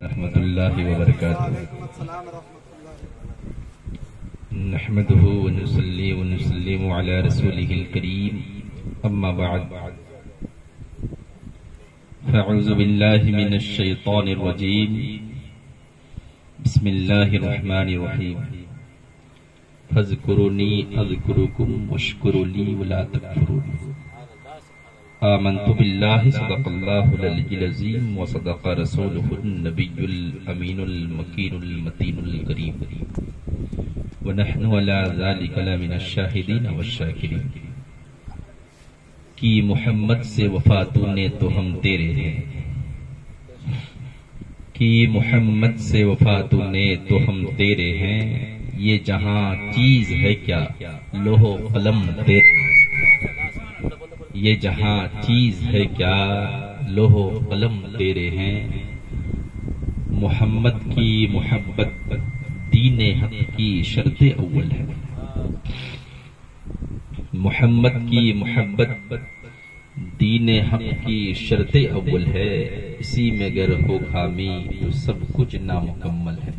रहमतुल्लाहि व बरकातुहू नहमदुहु व नुसल्ली व नुसल्लिमु अला रसूलिहिल करीम अम्मा बअद फ़अऊज़ु बिल्लाहि मिनश शैतानिर रजीम बिस्मिल्लाहिर रहमानिर रहीम फ़ज़्कुरूनी अज़्कुरुकुम वश्कुरूली वला तकफुरून आमन्तु बिल्लाहि सदक़ल्लाहुल अलिय्युल अज़ीम व सदक़ रसूलुहुन नबियुल अमीनुल मकीनुल मतीनुल करीम व नहनु अला ज़ालिका लमिनश शाहिदीन वश्शाकिरीन। कि मोहम्मद से वफ़ा तूने तो हम तेरे हैं, कि मोहम्मद से वफ़ा तूने तो हम तेरे हैं। ये जहां चीज है क्या लोहो कलम तेरे, ये जहां चीज है क्या लोहो कलम तेरे हैं। मोहम्मद की मोहब्बत दीने हक की शर्त अव्वल है, मोहम्मद की मोहब्बत दीने हक की शर्त अव्वल है। इसी में अगर हो खामी तो सब कुछ नामुकम्मल है।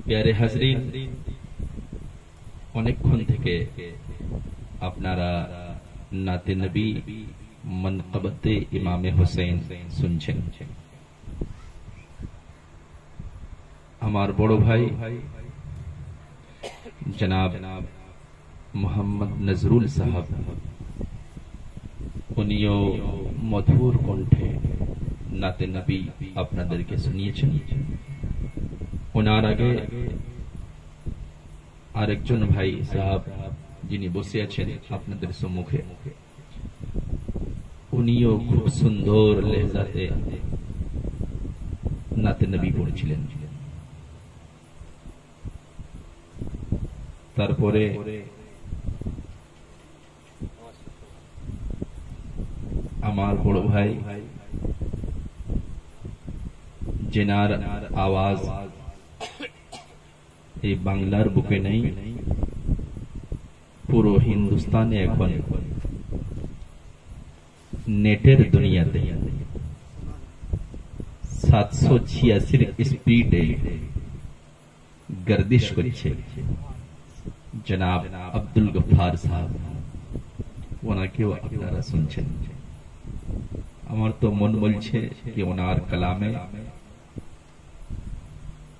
प्यारे हाज़रीन, অনেকক্ষণ থেকে আপনারা নাতে নবী মনকবতে ইমামে হোসেন শুনছেন। আমার বড় ভাই জনাব মোহাম্মদ নজরুল সাহেব উনিও মধুর কণ্ঠে নাতে নবী আপনাদেরকে শুনিয়েছেন। ওনার আগে আরেকজন ভাই সাহেব যিনি বসে আছেন আপনাদের সম্মুখে, উনিও খুব সুন্দর লেহজাতে নাতে নবী পড়েছিলেন। তারপরে আমার বড় ভাই জেনার আওয়াজ এই বাংলার বুকে নেই, পুরো হিন্দুস্তানে এখন নেটের দুনিয়াতে 786 স্পিডে गर्दिश করছে জনাব আব্দুল গফফার সাহেব, ওনাকেও আপনারা শুনছেন। আমার তো মন বলছে কি ওনার কালামে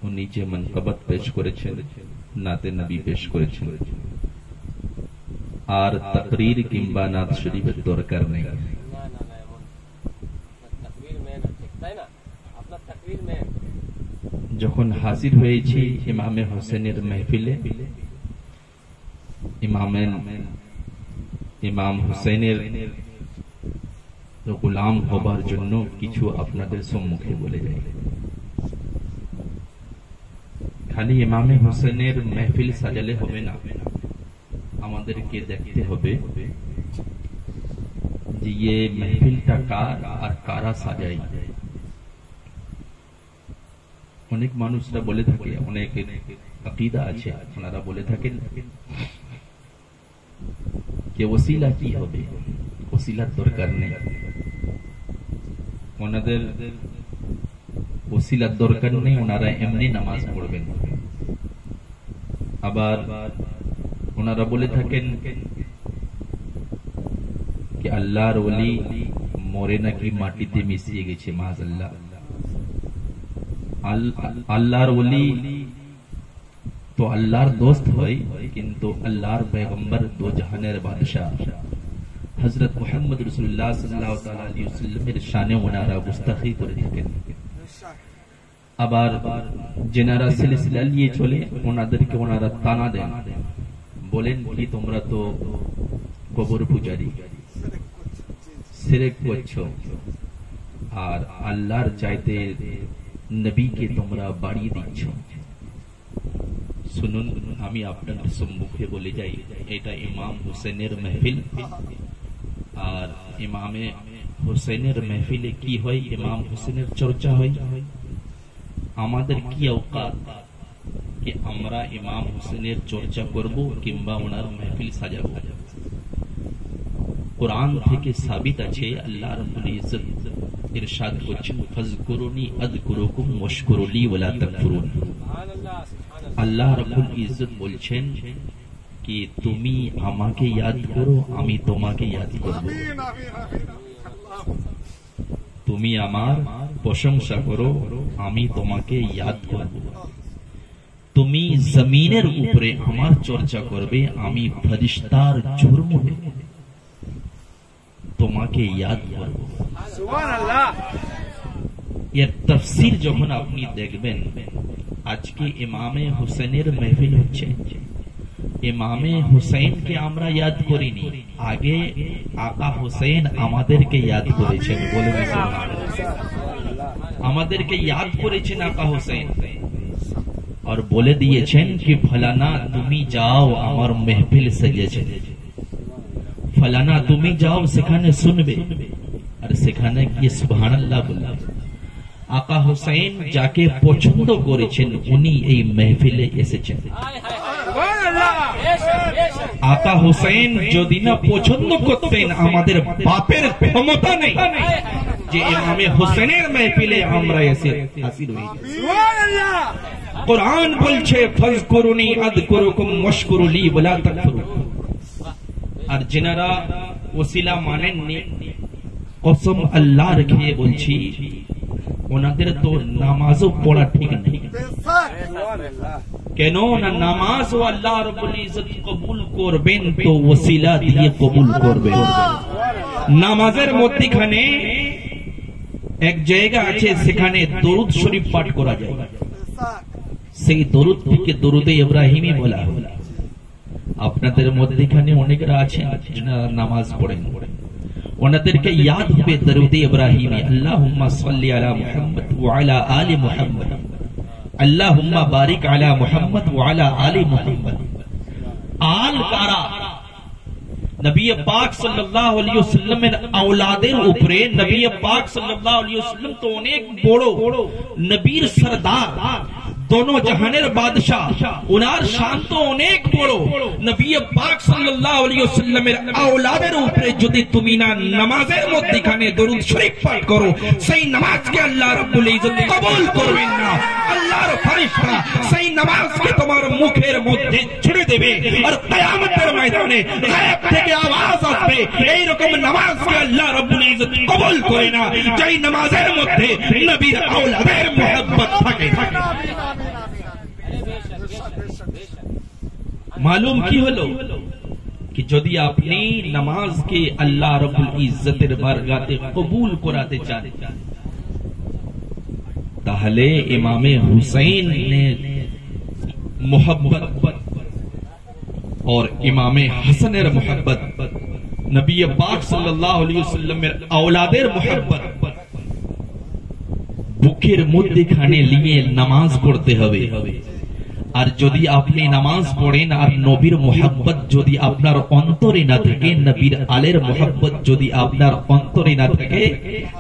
উনি যে মনকবত পেশ করেছেন, নাতে নবী পেশ করেছেন, আর তাকরীর কিংবা নাত শরীফের দরকার নেই। যখন হাজির হয়েছি ইমামে হোসেনের মেহফিলে, ইমাম হোসেনের গোলাম হবার জন্য কিছু আপনাদের সম্মুখে বলে যাই। খালি ইমামে হোসেনের মেহফিল সাজালে হবে না, আমাদেরকে দেখতে হবে যে ये মেহফিলটা কার আর কারা সাজাই। অনেক মানুষরা বলে থাকে, অনেকের আকীদা আছে, ওনারা বলে থাকেন যে ওসিলা কি হবে, ওসিলার দরকার নেই। ওনাদের ওসিলার দরকার নেই, ওনারা এমনি নামাজ পড়বেন। আবার ওনারা বলে থাকেন कि আল্লাহর ওলি মরে নাকি মাটিতে মিশিয়ে গেছে। মাআযাল্লাহ, আল্লাহর ওলি তো আল্লাহর দোস্ত হয়, কিন্তু আল্লাহর পয়গম্বর দো জাহানের বাদশাহ হযরত মুহাম্মদ রাসূলুল্লাহ সাল্লাল্লাহু তাআলা আলাইহি ওয়াসাল্লামের শানে ওনারা গুস্তাখি করে থাকেন। আবার যেনারা সিলসিলা নিয়ে চলে ওনাদেরকে ওনারা তানা দেন, বলেন কি তোমরা তো কবর পূজারী, শিরক করছো, আর আল্লাহর চাইতে নবীকে তোমরা বাড়িয়ে দিচ্ছ। শুনুন, আমি আপনাদের সম্মুখে বলে যাই, এটা ইমাম হোসেনের মেহফিল। আর ইমামে হোসেনের মেহফিলে কি হয়, ইমাম হোসেনের চর্চা হয়। আমাদের কি औकात कि আমরা ইমাম হোসেনের চর্চা করব কিংবা ওনার মেহফিল সাজাবো। কোরআন থেকে সাবিত আছে আল্লাহ রাব্বুল ইজ্জত ইরশাদ করছেন ফাজকুরুনি আযকুরুকুম ওয়াশকুরুলি ওয়ালা তাকফুরুন। আল্লাহ রাব্বুল ইজ্জত বলছেন কি তুমি আমাকে ইয়াদ করো, আমি তোমাকে ইয়াদ করব। তুমি আমার প্রশংসা করো, আমি তোমাকে ইয়াদ করব। তুমি জমিনের উপরে আমার চর্চা করবে, আমি ফেরেশতার জুর্ম তোমাকে ইয়াদ করব। সুবহানাল্লাহ। এর তাফসীর যখন আপনি দেখবেন, আজকে ইমামে হুসেনের মাহফিল হচ্ছে, ইমামে হুসেনকে আমরা ইয়াদ করিনি, আগে আকা হুসেন আমাদেরকে ইয়াদ করেছেন। বলে আমাদেরকে ইয়াদ করেছেন আকা হুসেন, আর বলে দিয়েছেন কি ফলানা তুমি যাও, আমার মাহফিল সেজেছে, ফলানা তুমি যাও সেখানে শুনবে, আর সেখানে গিয়ে সুবহানাল্লাহ বলবে। আকা হুসেন যাকে পছন্দ করেছেন উনি এই মাহফিলে এসেছেন। আকা হুসেন যদি না পছন্দ করতেন, আমাদের বাপের ক্ষমতা নেই যে ইমামে হুসেনের মাহফিলে আমরা এসে হাজির হই। কোরআন বলছে ফাজকুরুনি আযকুরুকুম ওয়াশকুরুলি ওয়ালা তাকফুরুন। আর যারা ওসিলা মানেননি, কসম আল্লাহর খেয়ে বলছি ওনাদের তো নামাজও পড়া ঠিক নেই। কেন না নামাজ ও আল্লাহ রাব্বুল ইজ্জত কবুল করবেন তো ওসিলা দিয়ে কবুল করবেন। নামাজের মধ্যখানে এক জায়গা আছে, সেখানে দরুদ শরীফ পাঠ করা যায়, সেই দরুদ থেকে দরুদে ইব্রাহিমী বলা হয়। আপনাদের মধ্যখানে অনেকেরা আছেন যারা নামাজ পড়েন, ওনাদেরকে ইয়াদ হবে দরুদে ইব্রাহিমী, আল্লাহুম্মা সাল্লি আলা মুহাম্মদ ওয়া আলা আলি মুহাম্মদ, আল্লাহুম্মা বারিক আলা মুহাম্মদ ওয়া আলা আলি মুহাম্মদ। আল কারা নবী পাক সাল্লাল্লাহু আলাইহি ওয়াসাল্লামের আওলাদের উপরে, নবী পাক সাল্লাল্লাহু আলাইহি ওয়াসাল্লাম তো অনেক বড় নবীর সরদার, दोनों जहानेर बादशाह, उनार शान तो अनेक बड़ो। नबी पाक सल्लल्लाहु अलैहि वसल्लमेर औलादेर उपरे यदि तुमी ना नामाजेर मध्यखाने दरूद शरीफ पाठ करो, সেই নামাজকে আল্লাহ রাব্বুল ইজ্জত কবুল করবেন না। আল্লাহর ফেরেশতা সেই নামাজকে তোমার মুখের মধ্যে ছুঁড়ে দেবে, আর কিয়ামতের ময়দানে গায়েব থেকে আওয়াজ আসবে, এই রকম নামাজকে আল্লাহ রাব্বুল ইজ্জত কবুল করে না যেই নামাজের মধ্যে নবীর আওলাদের মুহাব্বত থাকে। मालूम की हलो कि यदि अपनी नमाज के अल्लाह रब्बुल इज्जतेर बारगाते कबूल कराते चान, ताहले इमामे हुसैन ने मोहब्बत और इमामे हसनेर मोहब्बत, नबी पाक सल्लल्लाहु अलैहि वसल्लमेर औलादेर मोहब्बत बुकेर मध्यखाने लिए नामाज पढ़ते हबे। আর যদি আপনি নামাজ পড়েন আর নবীর মোহাব্বত যদি আপনার অন্তরে না থাকে, নবীর আলের মোহাব্বত যদি আপনার অন্তরে না থাকে,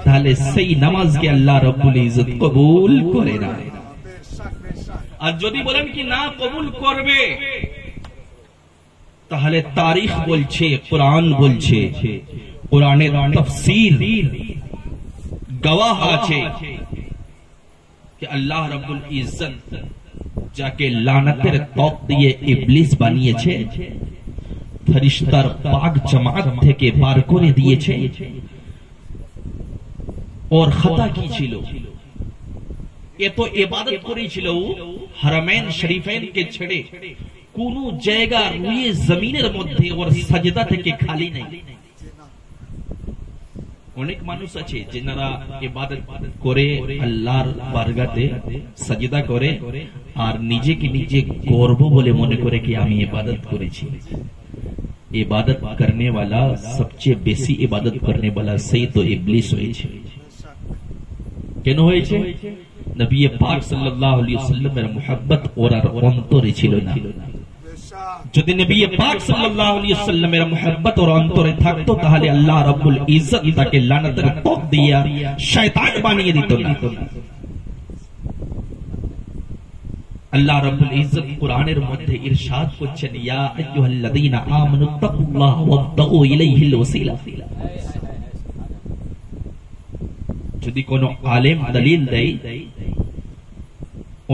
তাহলে সেই নামাজকে আল্লাহ রাব্বুল ইজ্জত কবুল করে না। আর যদি বলেন কি না কবুল করবে, তাহলে তারিখ বলছে, কোরআন বলছে, কোরআনের তাফসীর গওয়াহ আছে कि अल्लाह रब्बुल इज्जत যাকে লানাতের তক দিয়ে ইবলিস বানিয়েছে, ফেরেশতার পাক জামাত থেকে বার করে দিয়েছে। ওর খাতা কি ছিল? এত ইবাদত করেছিল হারামাইন শরীফাইনকে ছেড়ে, কোন জায়গা রুয়ে জমিনের মধ্যে ওর সাজদা থেকে খালি নেই। অনেক মানুষ আছে যারা ইবাদত করে আল্লাহর বারগাতে সাজদা করে আর নিজেকে নিজে গর্ব বলে মনে করে কি আমি ইবাদত করেছি। ইবাদত करने वाला सबसे বেশি ইবাদত करने वाला সেই তো ইবলিস হয়েছে। কেন হয়েছে? নবী পাক সাল্লাল্লাহু আলাইহি ওয়াসাল্লামের মুহাব্বত ওর অন্তরে ছিল না। যদি নবী পাক সাল্লাল্লাহু আলাইহি ওয়াসাল্লামের মুহাব্বত ওর অন্তরে থাকতো, তাহলে আল্লাহ রাব্বুল ইজ্জত তাকে লানাতের তক দিয়া শয়তান বানিয়ে দিত না। আল্লাহ রাব্বুল ইজ্জত কোরআনের মধ্যে ইরশাদ করছেন, ইয়া আইয়ুহাল্লাযীনা আমানুত্তাকুল্লাহ ওয়াবতাগু ইলাইহিল ওয়াসিলা। যদি কোনো আলেম দলিল দেয়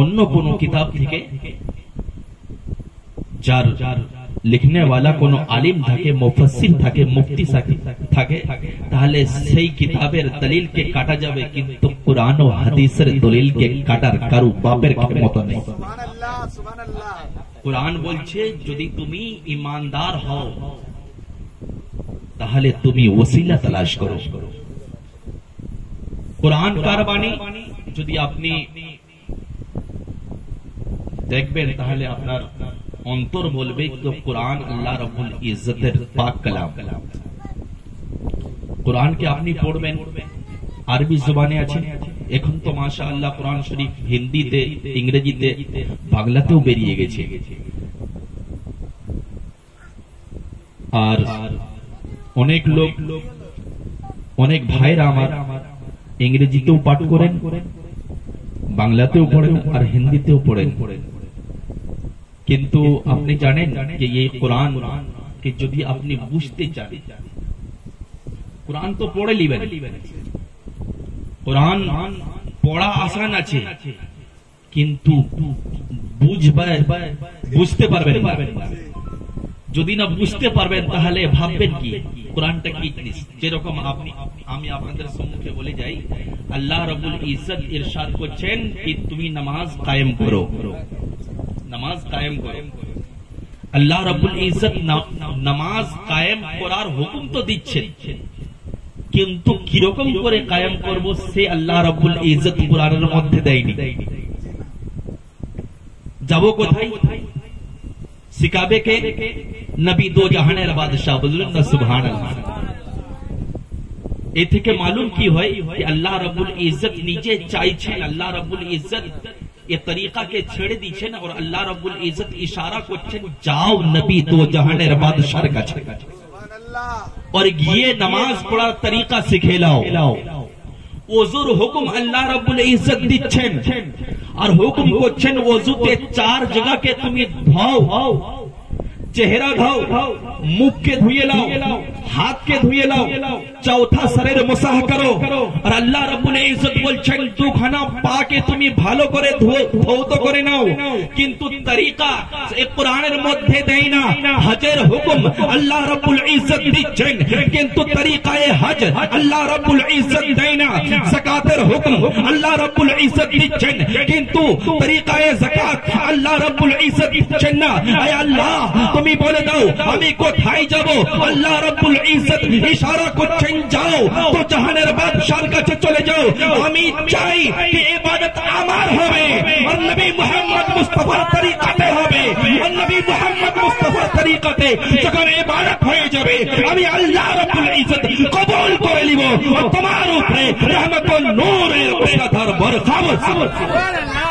অন্য কোনো কিতাব থেকে, যার লিখনে वाला কোনো আলিম থাকে, মুফাসসির থাকে, মুফতি থাকে, তাহলে সেই কিতাবের দলিলকে কাটা যাবে, কিন্তু কুরআন ও হাদিসের দলিলকে কাটার কারো বাপের ক্ষমতা নেই। সুবহানাল্লাহ, সুবহানাল্লাহ। কুরআন বলছে যদি তুমি ঈমানদার হও তাহলে তুমি ওসিলা তালাশ করো। কুরআন কার বাণী যদি আপনি দেখবেন তাহলে আপনার অন্তর বলবে যে কুরআন আল্লাহ রাব্বুল ইজ্জতের পাক কালাম। কুরআনকে আপনি পড়বেন, আরবি জবানে আছে, এখন তো মাশাআল্লাহ কুরআন শরীফ হিন্দিতে, ইংরেজিতে, বাংলাতেও বেরিয়ে গেছে। আর অনেক লোক, অনেক ভাইরা আমার ইংরেজিতেও পাঠ করেন, বাংলাতেও পড়েন আর হিন্দিতেও পড়েন। কিন্তু আপনি জানেন যে এই কোরআন কে যদি আপনি বুঝতে চান, কোরআন তো পড়ে লিবেন, কোরআন পড়া আসান আছে, কিন্তু বুঝতে পারবেন না। যদি না বুঝতে পারবেন তাহলে ভাববেন কি কোরআনটা কি জিনিস। যেরকম আমি আপনাদের সম্মুখে বলে যাই, আল্লাহ রাব্বুল ইজ্জত ইরশাদ করছেন কি তুমি নামাজ কায়েম করো, নামাজ কায়েম করো। আল্লাহ রাব্বুল ইজ্জত নামাজ কায়েম করার হুকুম তো দিচ্ছেন, কিন্তু কিরকম করে কায়েম করব সে আল্লাহ রাব্বুল ইজ্জত কোরআনের মধ্যে দেয়নি। যাবো কোথায়? শিখাবে কে? নবী দো জাহানের বাদশাহ, বললেন না সুবহানাল্লাহ। এ থেকে মালুম কি হয় कि আল্লাহ রাব্বুল ইজ্জত নিজে চাইছেন, আল্লাহ রাব্বুল ইজ্জত ये तरीका के छेड़े दीछेन और अल्लाह रब्बुल इज्जत इशारा करছেন যাও নবী দো জাহানের বাদশার কাছে और ये नमाज पढ़ार तरीका सिखेलाओ। ওযুর হুকুম আল্লাহ রাব্বুল ইজ্জত দিচ্ছেন আর হুকুম করছেন ওযুতে চার জায়গাকে তুমি ধোও, চেহারা ধোও, মুখ के धुए लाओ, हाथ के धुए लाओ, चौथा शरीर मुसाह करो। और अल्लाह रब्बुल इज्जत बोलছেন দুখানা পাকে তুমি ভালো করে ধৌত করে নাও, কিন্তু তরিকা এই কোরআনের মধ্যে দেয় না। হজের হুকুম আল্লাহ রব্বুল ইজ্জত দিচ্ছেন, কিন্তু তরিকায়ে হজ আল্লাহ রব্বুল ইজ্জত দেয় না। যাকাতের হুকুম আল্লাহ রব্বুল ইজ্জত দিচ্ছেন, কিন্তু তরিকায়ে যাকাত আল্লাহ রব্বুল ইজ্জত দিচ্ছেন না। আয় আল্লাহ তুমি বলে দাও আমি কোথায় যাব? আল্লাহ রব্বুল ইজ্জত ইশারা করছেন যাও তো জাহানের বাদশার কাছে চলে যাও। আমি চাই যে ইবাদত আমার হবে আর নবী মুহাম্মদ মুস্তাফার তরিকাতে হবে। আর নবী মুহাম্মদ মুস্তাফার তরিকাতে যখন ইবাদত হয়ে যাবে আমি আল্লাহ রব্বুল ইজ্জত কবুল করে নিব আর তোমার উপরে রহমতুল নূরের মুসাদ্দার বরখাব। সুবহানাল্লাহ।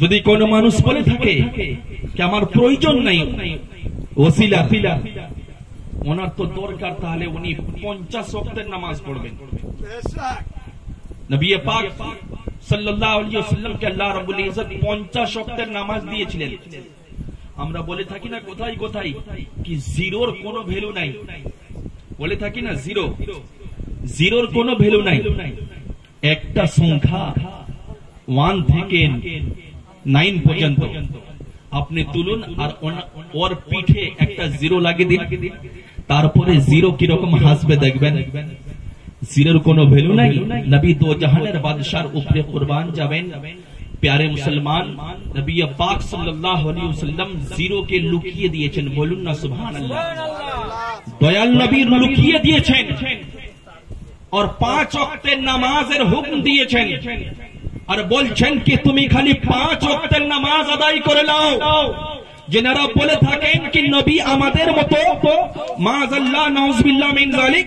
যদি কোন মানুষ বলে থাকে कि আমার প্রয়োজন নাই ওসিলা, ওনার তো দরকার, তাহলে উনি 50 ওয়াক্তের নামাজ পড়বেন। নবী পাক সাল্লাল্লাহু আলাইহি ওয়াসাল্লাম কে আল্লাহ রাব্বুল ইজ্জত 50 ওয়াক্তের নামাজ দিয়েছিলেন। আমরা বলে থাকি না কোথায় কোথায় কি জিরোর কোনো ভ্যালু নাই, বলে থাকি না জিরোর কোনো ভ্যালু নাই। একটা সংখ্যা 1 থেকে 9 পর্যন্ত আপনি তুলুন আর ওর পিঠে একটা জিরো লাগিয়ে দিন, তারপরে জিরো কিরকম হাসবে দেখবেন। জিরোর কোনো ভ্যালু নাই। নবী দো জাহানের বাদশার উপরে কুরবান যাবেন। प्यारे मुसलमान, नबी पाक सल्लल्लाहु अलैहि वसल्लम জিরো কে লুকিয়ে দিয়েছেন। বলুন না সুবহানাল্লাহ। দয়াল নবী লুকিয়ে দিয়েছেন और 5 ওয়াক্তের নামাজের হুকুম দিয়েছেন আর বলছেন কি তুমি খালি 5 ওয়াক্তের নামাজ আদায় করে নাও। যেনারা বলে থাকেন কি নবী আমাদের মতো, মাআযাল্লাহ নাউযুবিল্লাহ মিন যালিক,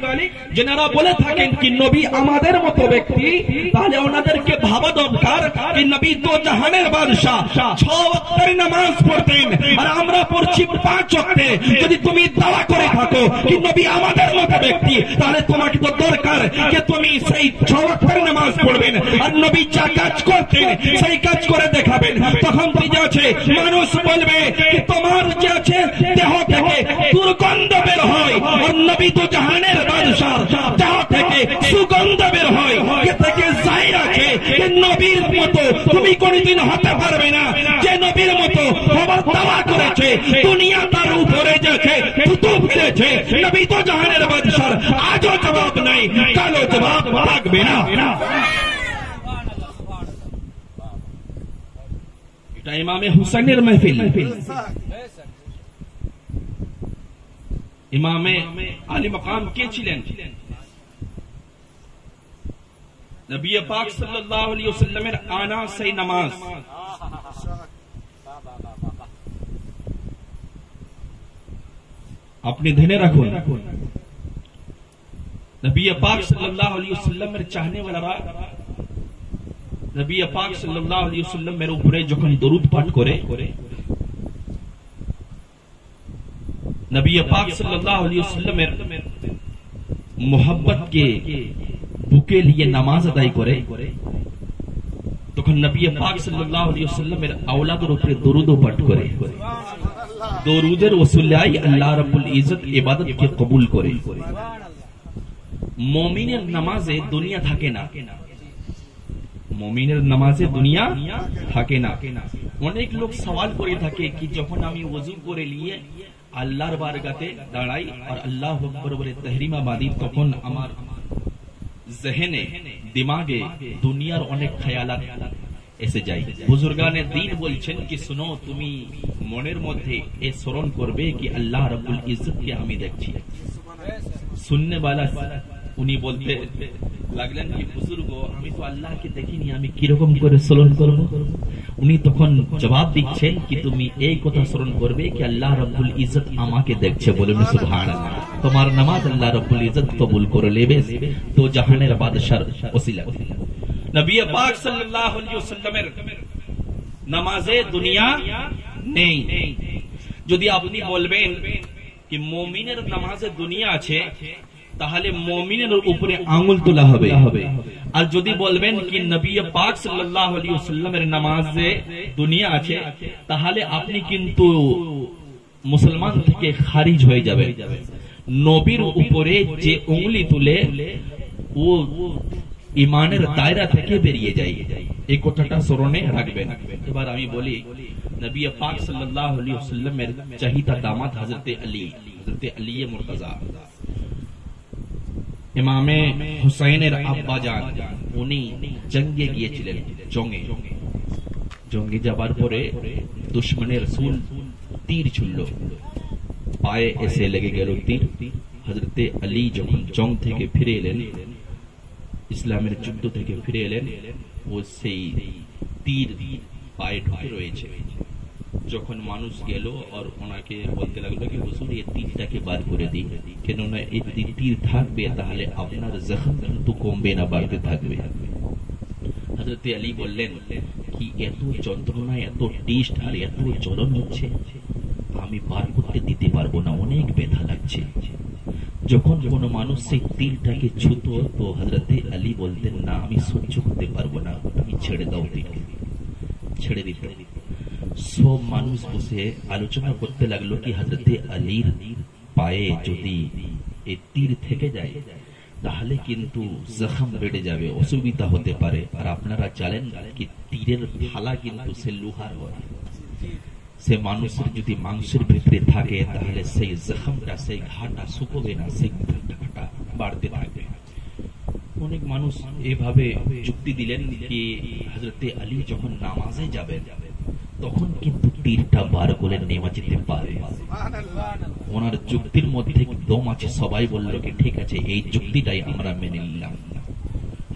যেনারা বলে থাকেন কি নবী আমাদের মতো ব্যক্তি, তাহলে ওনাদেরকে ভাবা দরকার কি নবী তো জাহানের বাদশা, 6 ওয়াক্তের নামাজ পড়তেন আর আমরা পড়ছি 5 ওয়াক্তে। যদি তুমি দাওয়া করে থাকো কি নবী আমাদের মতো ব্যক্তি, তাহলে তোমাকে তো দরকার যে তুমি সেই 6 ওয়াক্তের নামাজ পড়বেন আর নবী যা কাজ করতেন সেই কাজ করে দেখাবেন। তখন কি আছে মানুষ বলবে কি তোমার যে আছে দেহ থেকে দুর্গন্ধ বের হয় আর নবী তো জাহানের বাদশা, দেহ থেকে সুগন্ধ বের হয়। এ থেকে জাহির আছে যে নবীর মতো তুমি কোনদিন হতে পারবে না। যে নবীর মতো হবার দাওয়া করেছে দুনিয়া তার উপরে যাচ্ছে থুতু ফেলেছে, নবী তো জাহানের বাদশা, আজও জবাব নাই, কালো জবাব থাকবে না। এটা ইমামে হুসাইনের মাহফিল। ইমামে আলী মাকাম কে ছিলেন? নবী পাক সাল্লাল্লাহু আলাইহি ওয়াসাল্লামের আনা সেই নামাজ। আপনি ধ্যানে রাখুন, নবী পাক সাল্লাল্লাহু আলাইহি ওয়াসাল্লামের চাহনে ওয়ালারা নবী পাক সাল্লাল্লাহু আলাইহি ওয়াসাল্লামের উপরে যখন দরুদ পাঠ করে, নবী পাক সাল্লাল্লাহু আলাইহি ওয়াসাল্লামের মোহাব্বত কে বুকে লিয়ে নামাজ আদায় করে, তখন নবী পাক সাল্লাল্লাহু আলাইহি ওয়াসাল্লামের আওলাদের উপরে দরুদ পাঠ করে। দরুদের ওসিলায় আল্লাহ রাব্বুল ইজ্জত ইবাদতকে কবুল করে। মুমিনের নামাজে দুনিয়া থাকে না, মুমিনের নামাজে দুনিয়া থাকে না। অনেক লোক সওয়াল করে থাকে কি যখন আমি ওযু করে নিয়ে আল্লাহর বারগাতে দাঁড়াই আর আল্লাহু আকবার বলে তাহরিমা বাঁধি, তখন আমার জেহেনে দিমাগে দুনিয়ার অনেক খেয়ালাত এসে যায়। বুজুর্গানে দ্বীন বলছেন কি শুনো, তুমি মনের মধ্যে এ স্মরণ করবে কি আল্লাহ রাব্বুল ইজ্জতকে আমি দেখছি। শুননে वाला উনি বলতে লাগলেন কি বুজুর্গ আমি তো আল্লাহকে দেখিনি, আমি কি রকম করে স্মরণ করব? উনি তখন জবাব দিচ্ছেন কি তুমি এই কথা স্মরণ করবে কি আল্লাহ রাব্বুল ইজ্জত আমাকে দেখছে। বলুন সুবহানাল্লাহ। তোমার নামাজ আল্লাহ রাব্বুল ইজ্জত কবুল করে নেবে তো জাহানের বাদশার ওসিলা। নবী পাক সাল্লাল্লাহু আলাইহি ওয়াসাল্লামের নামাজে দুনিয়া নেই। যদি আপনি বলবেন কি মুমিনের নামাজে দুনিয়া আছে, তাহলে মুমিনের উপরে আঙ্গুল তোলা হবে। আর যদি বলবেন কি নবী পাক সাল্লাল্লাহু আলাইহি ওয়াসাল্লামের নামাজে দুনিয়া আছে, তাহলে আপনি কিন্তু মুসলমান থেকে খারিজ হয়ে যাবে। নবীর উপরে যে উঙ্গলি তুলে ও ইমানের দায়রা থেকে বেরিয়ে যায়, এই কথাটা স্মরণে রাখবেন। এবার আমি বলি নবী পাক সাল্লাল্লাহু আলাইহি ওয়াসাল্লামের চাহিদা দামাত হযরতে আলী মুর্তজা, ইমামে হুসাইনের আব্বা জান, উনি জঙ্গে গিয়েছিলেন। জঙ্গে যাবার পরে দুশমনের রাসূল তীর ছুড়ল, পায়ে এসে লেগে গেল তীর। হযরতে আলী যখন জং থেকে ফিরে এলেন, ইসলামের যুদ্ধ থেকে ফিরে এলেন, ও সেই তীর পায়ে ঢুকে রয়েছে। যখন মানুষ গেল আর ওনাকে বলতে লাগলো কি হুজুর এই তীরটাকে বার করে দিই, কেননা এই তীর থাকবে তাহলে আপনার জখম কিন্তু কমবে না, বাড়তে থাকবে। হযরতে আলী বললেন কি এত যন্ত্রণা, এত টেস্ট আর এত জ্বলন হচ্ছে, আমি বার করতে দিতে পারবো না, অনেক ব্যথা লাগছে। যখন কোন মানুষ সেই তীরটাকে ছুঁত, তো হযরতে আলী বলতেন না আমি সহ্য করতে পারবো না, তুমি ছেড়ে দাও, তীরকে ছেড়ে দিতে। সব মানুষ বসে আলোচনা করতে লাগলো কি হযরতে আলীর পায়ে যদি এই তীর থেকে যায় তাহলে কিন্তু জখম বেড়ে যাবে, অসুবিধা হতে পারে। আর আপনারা জানেন কি তীরের ফালা কিন্তু সে লোহার হয়, সে মানুষের যদি মাংসের ভিতরে থাকে তাহলে সেই জখমটা, সেই ঘাটা শুকোবে না, সেই ঘাটা বাড়তে থাকবে। অনেক মানুষ এভাবে যুক্তি দিলেন কি হযরতে আলী যখন নামাজে যাবেন তখন কিন্তু তীরটা বার করে নেওয়া যেতে পারে। ওনার যুক্তির মধ্যে দম আছে, সবাই বলল কি ঠিক আছে, এই যুক্তিটাই আমরা মেনে নিলাম।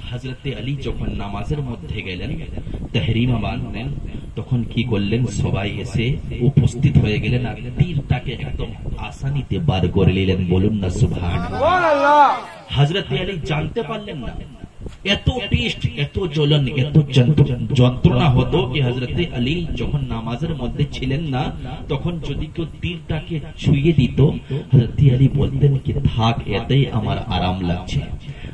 হযরতে আলী যখন নামাজের মধ্যে গেলেন, তাহরিমা বাঁধলেন, তখন কি করলেন, সবাই এসে উপস্থিত হয়ে গেলেন আর তীরটাকে একদম আসানিতে বার করে নিলেন। বলুন না সুবহানাল্লাহ। হযরত আলী জানতে পারলেন না এত টেস্ট, এত জ্বলন, এত যন্ত্রণা হতো কি হযরত আলী যখন নামাজের মধ্যে ছিলেন না, তখন যদি কেউ তীরটাকে ছুঁয়ে দিত, হযরত আলী বলতেন কি থাক, এতেই আমার আরাম লাগছে,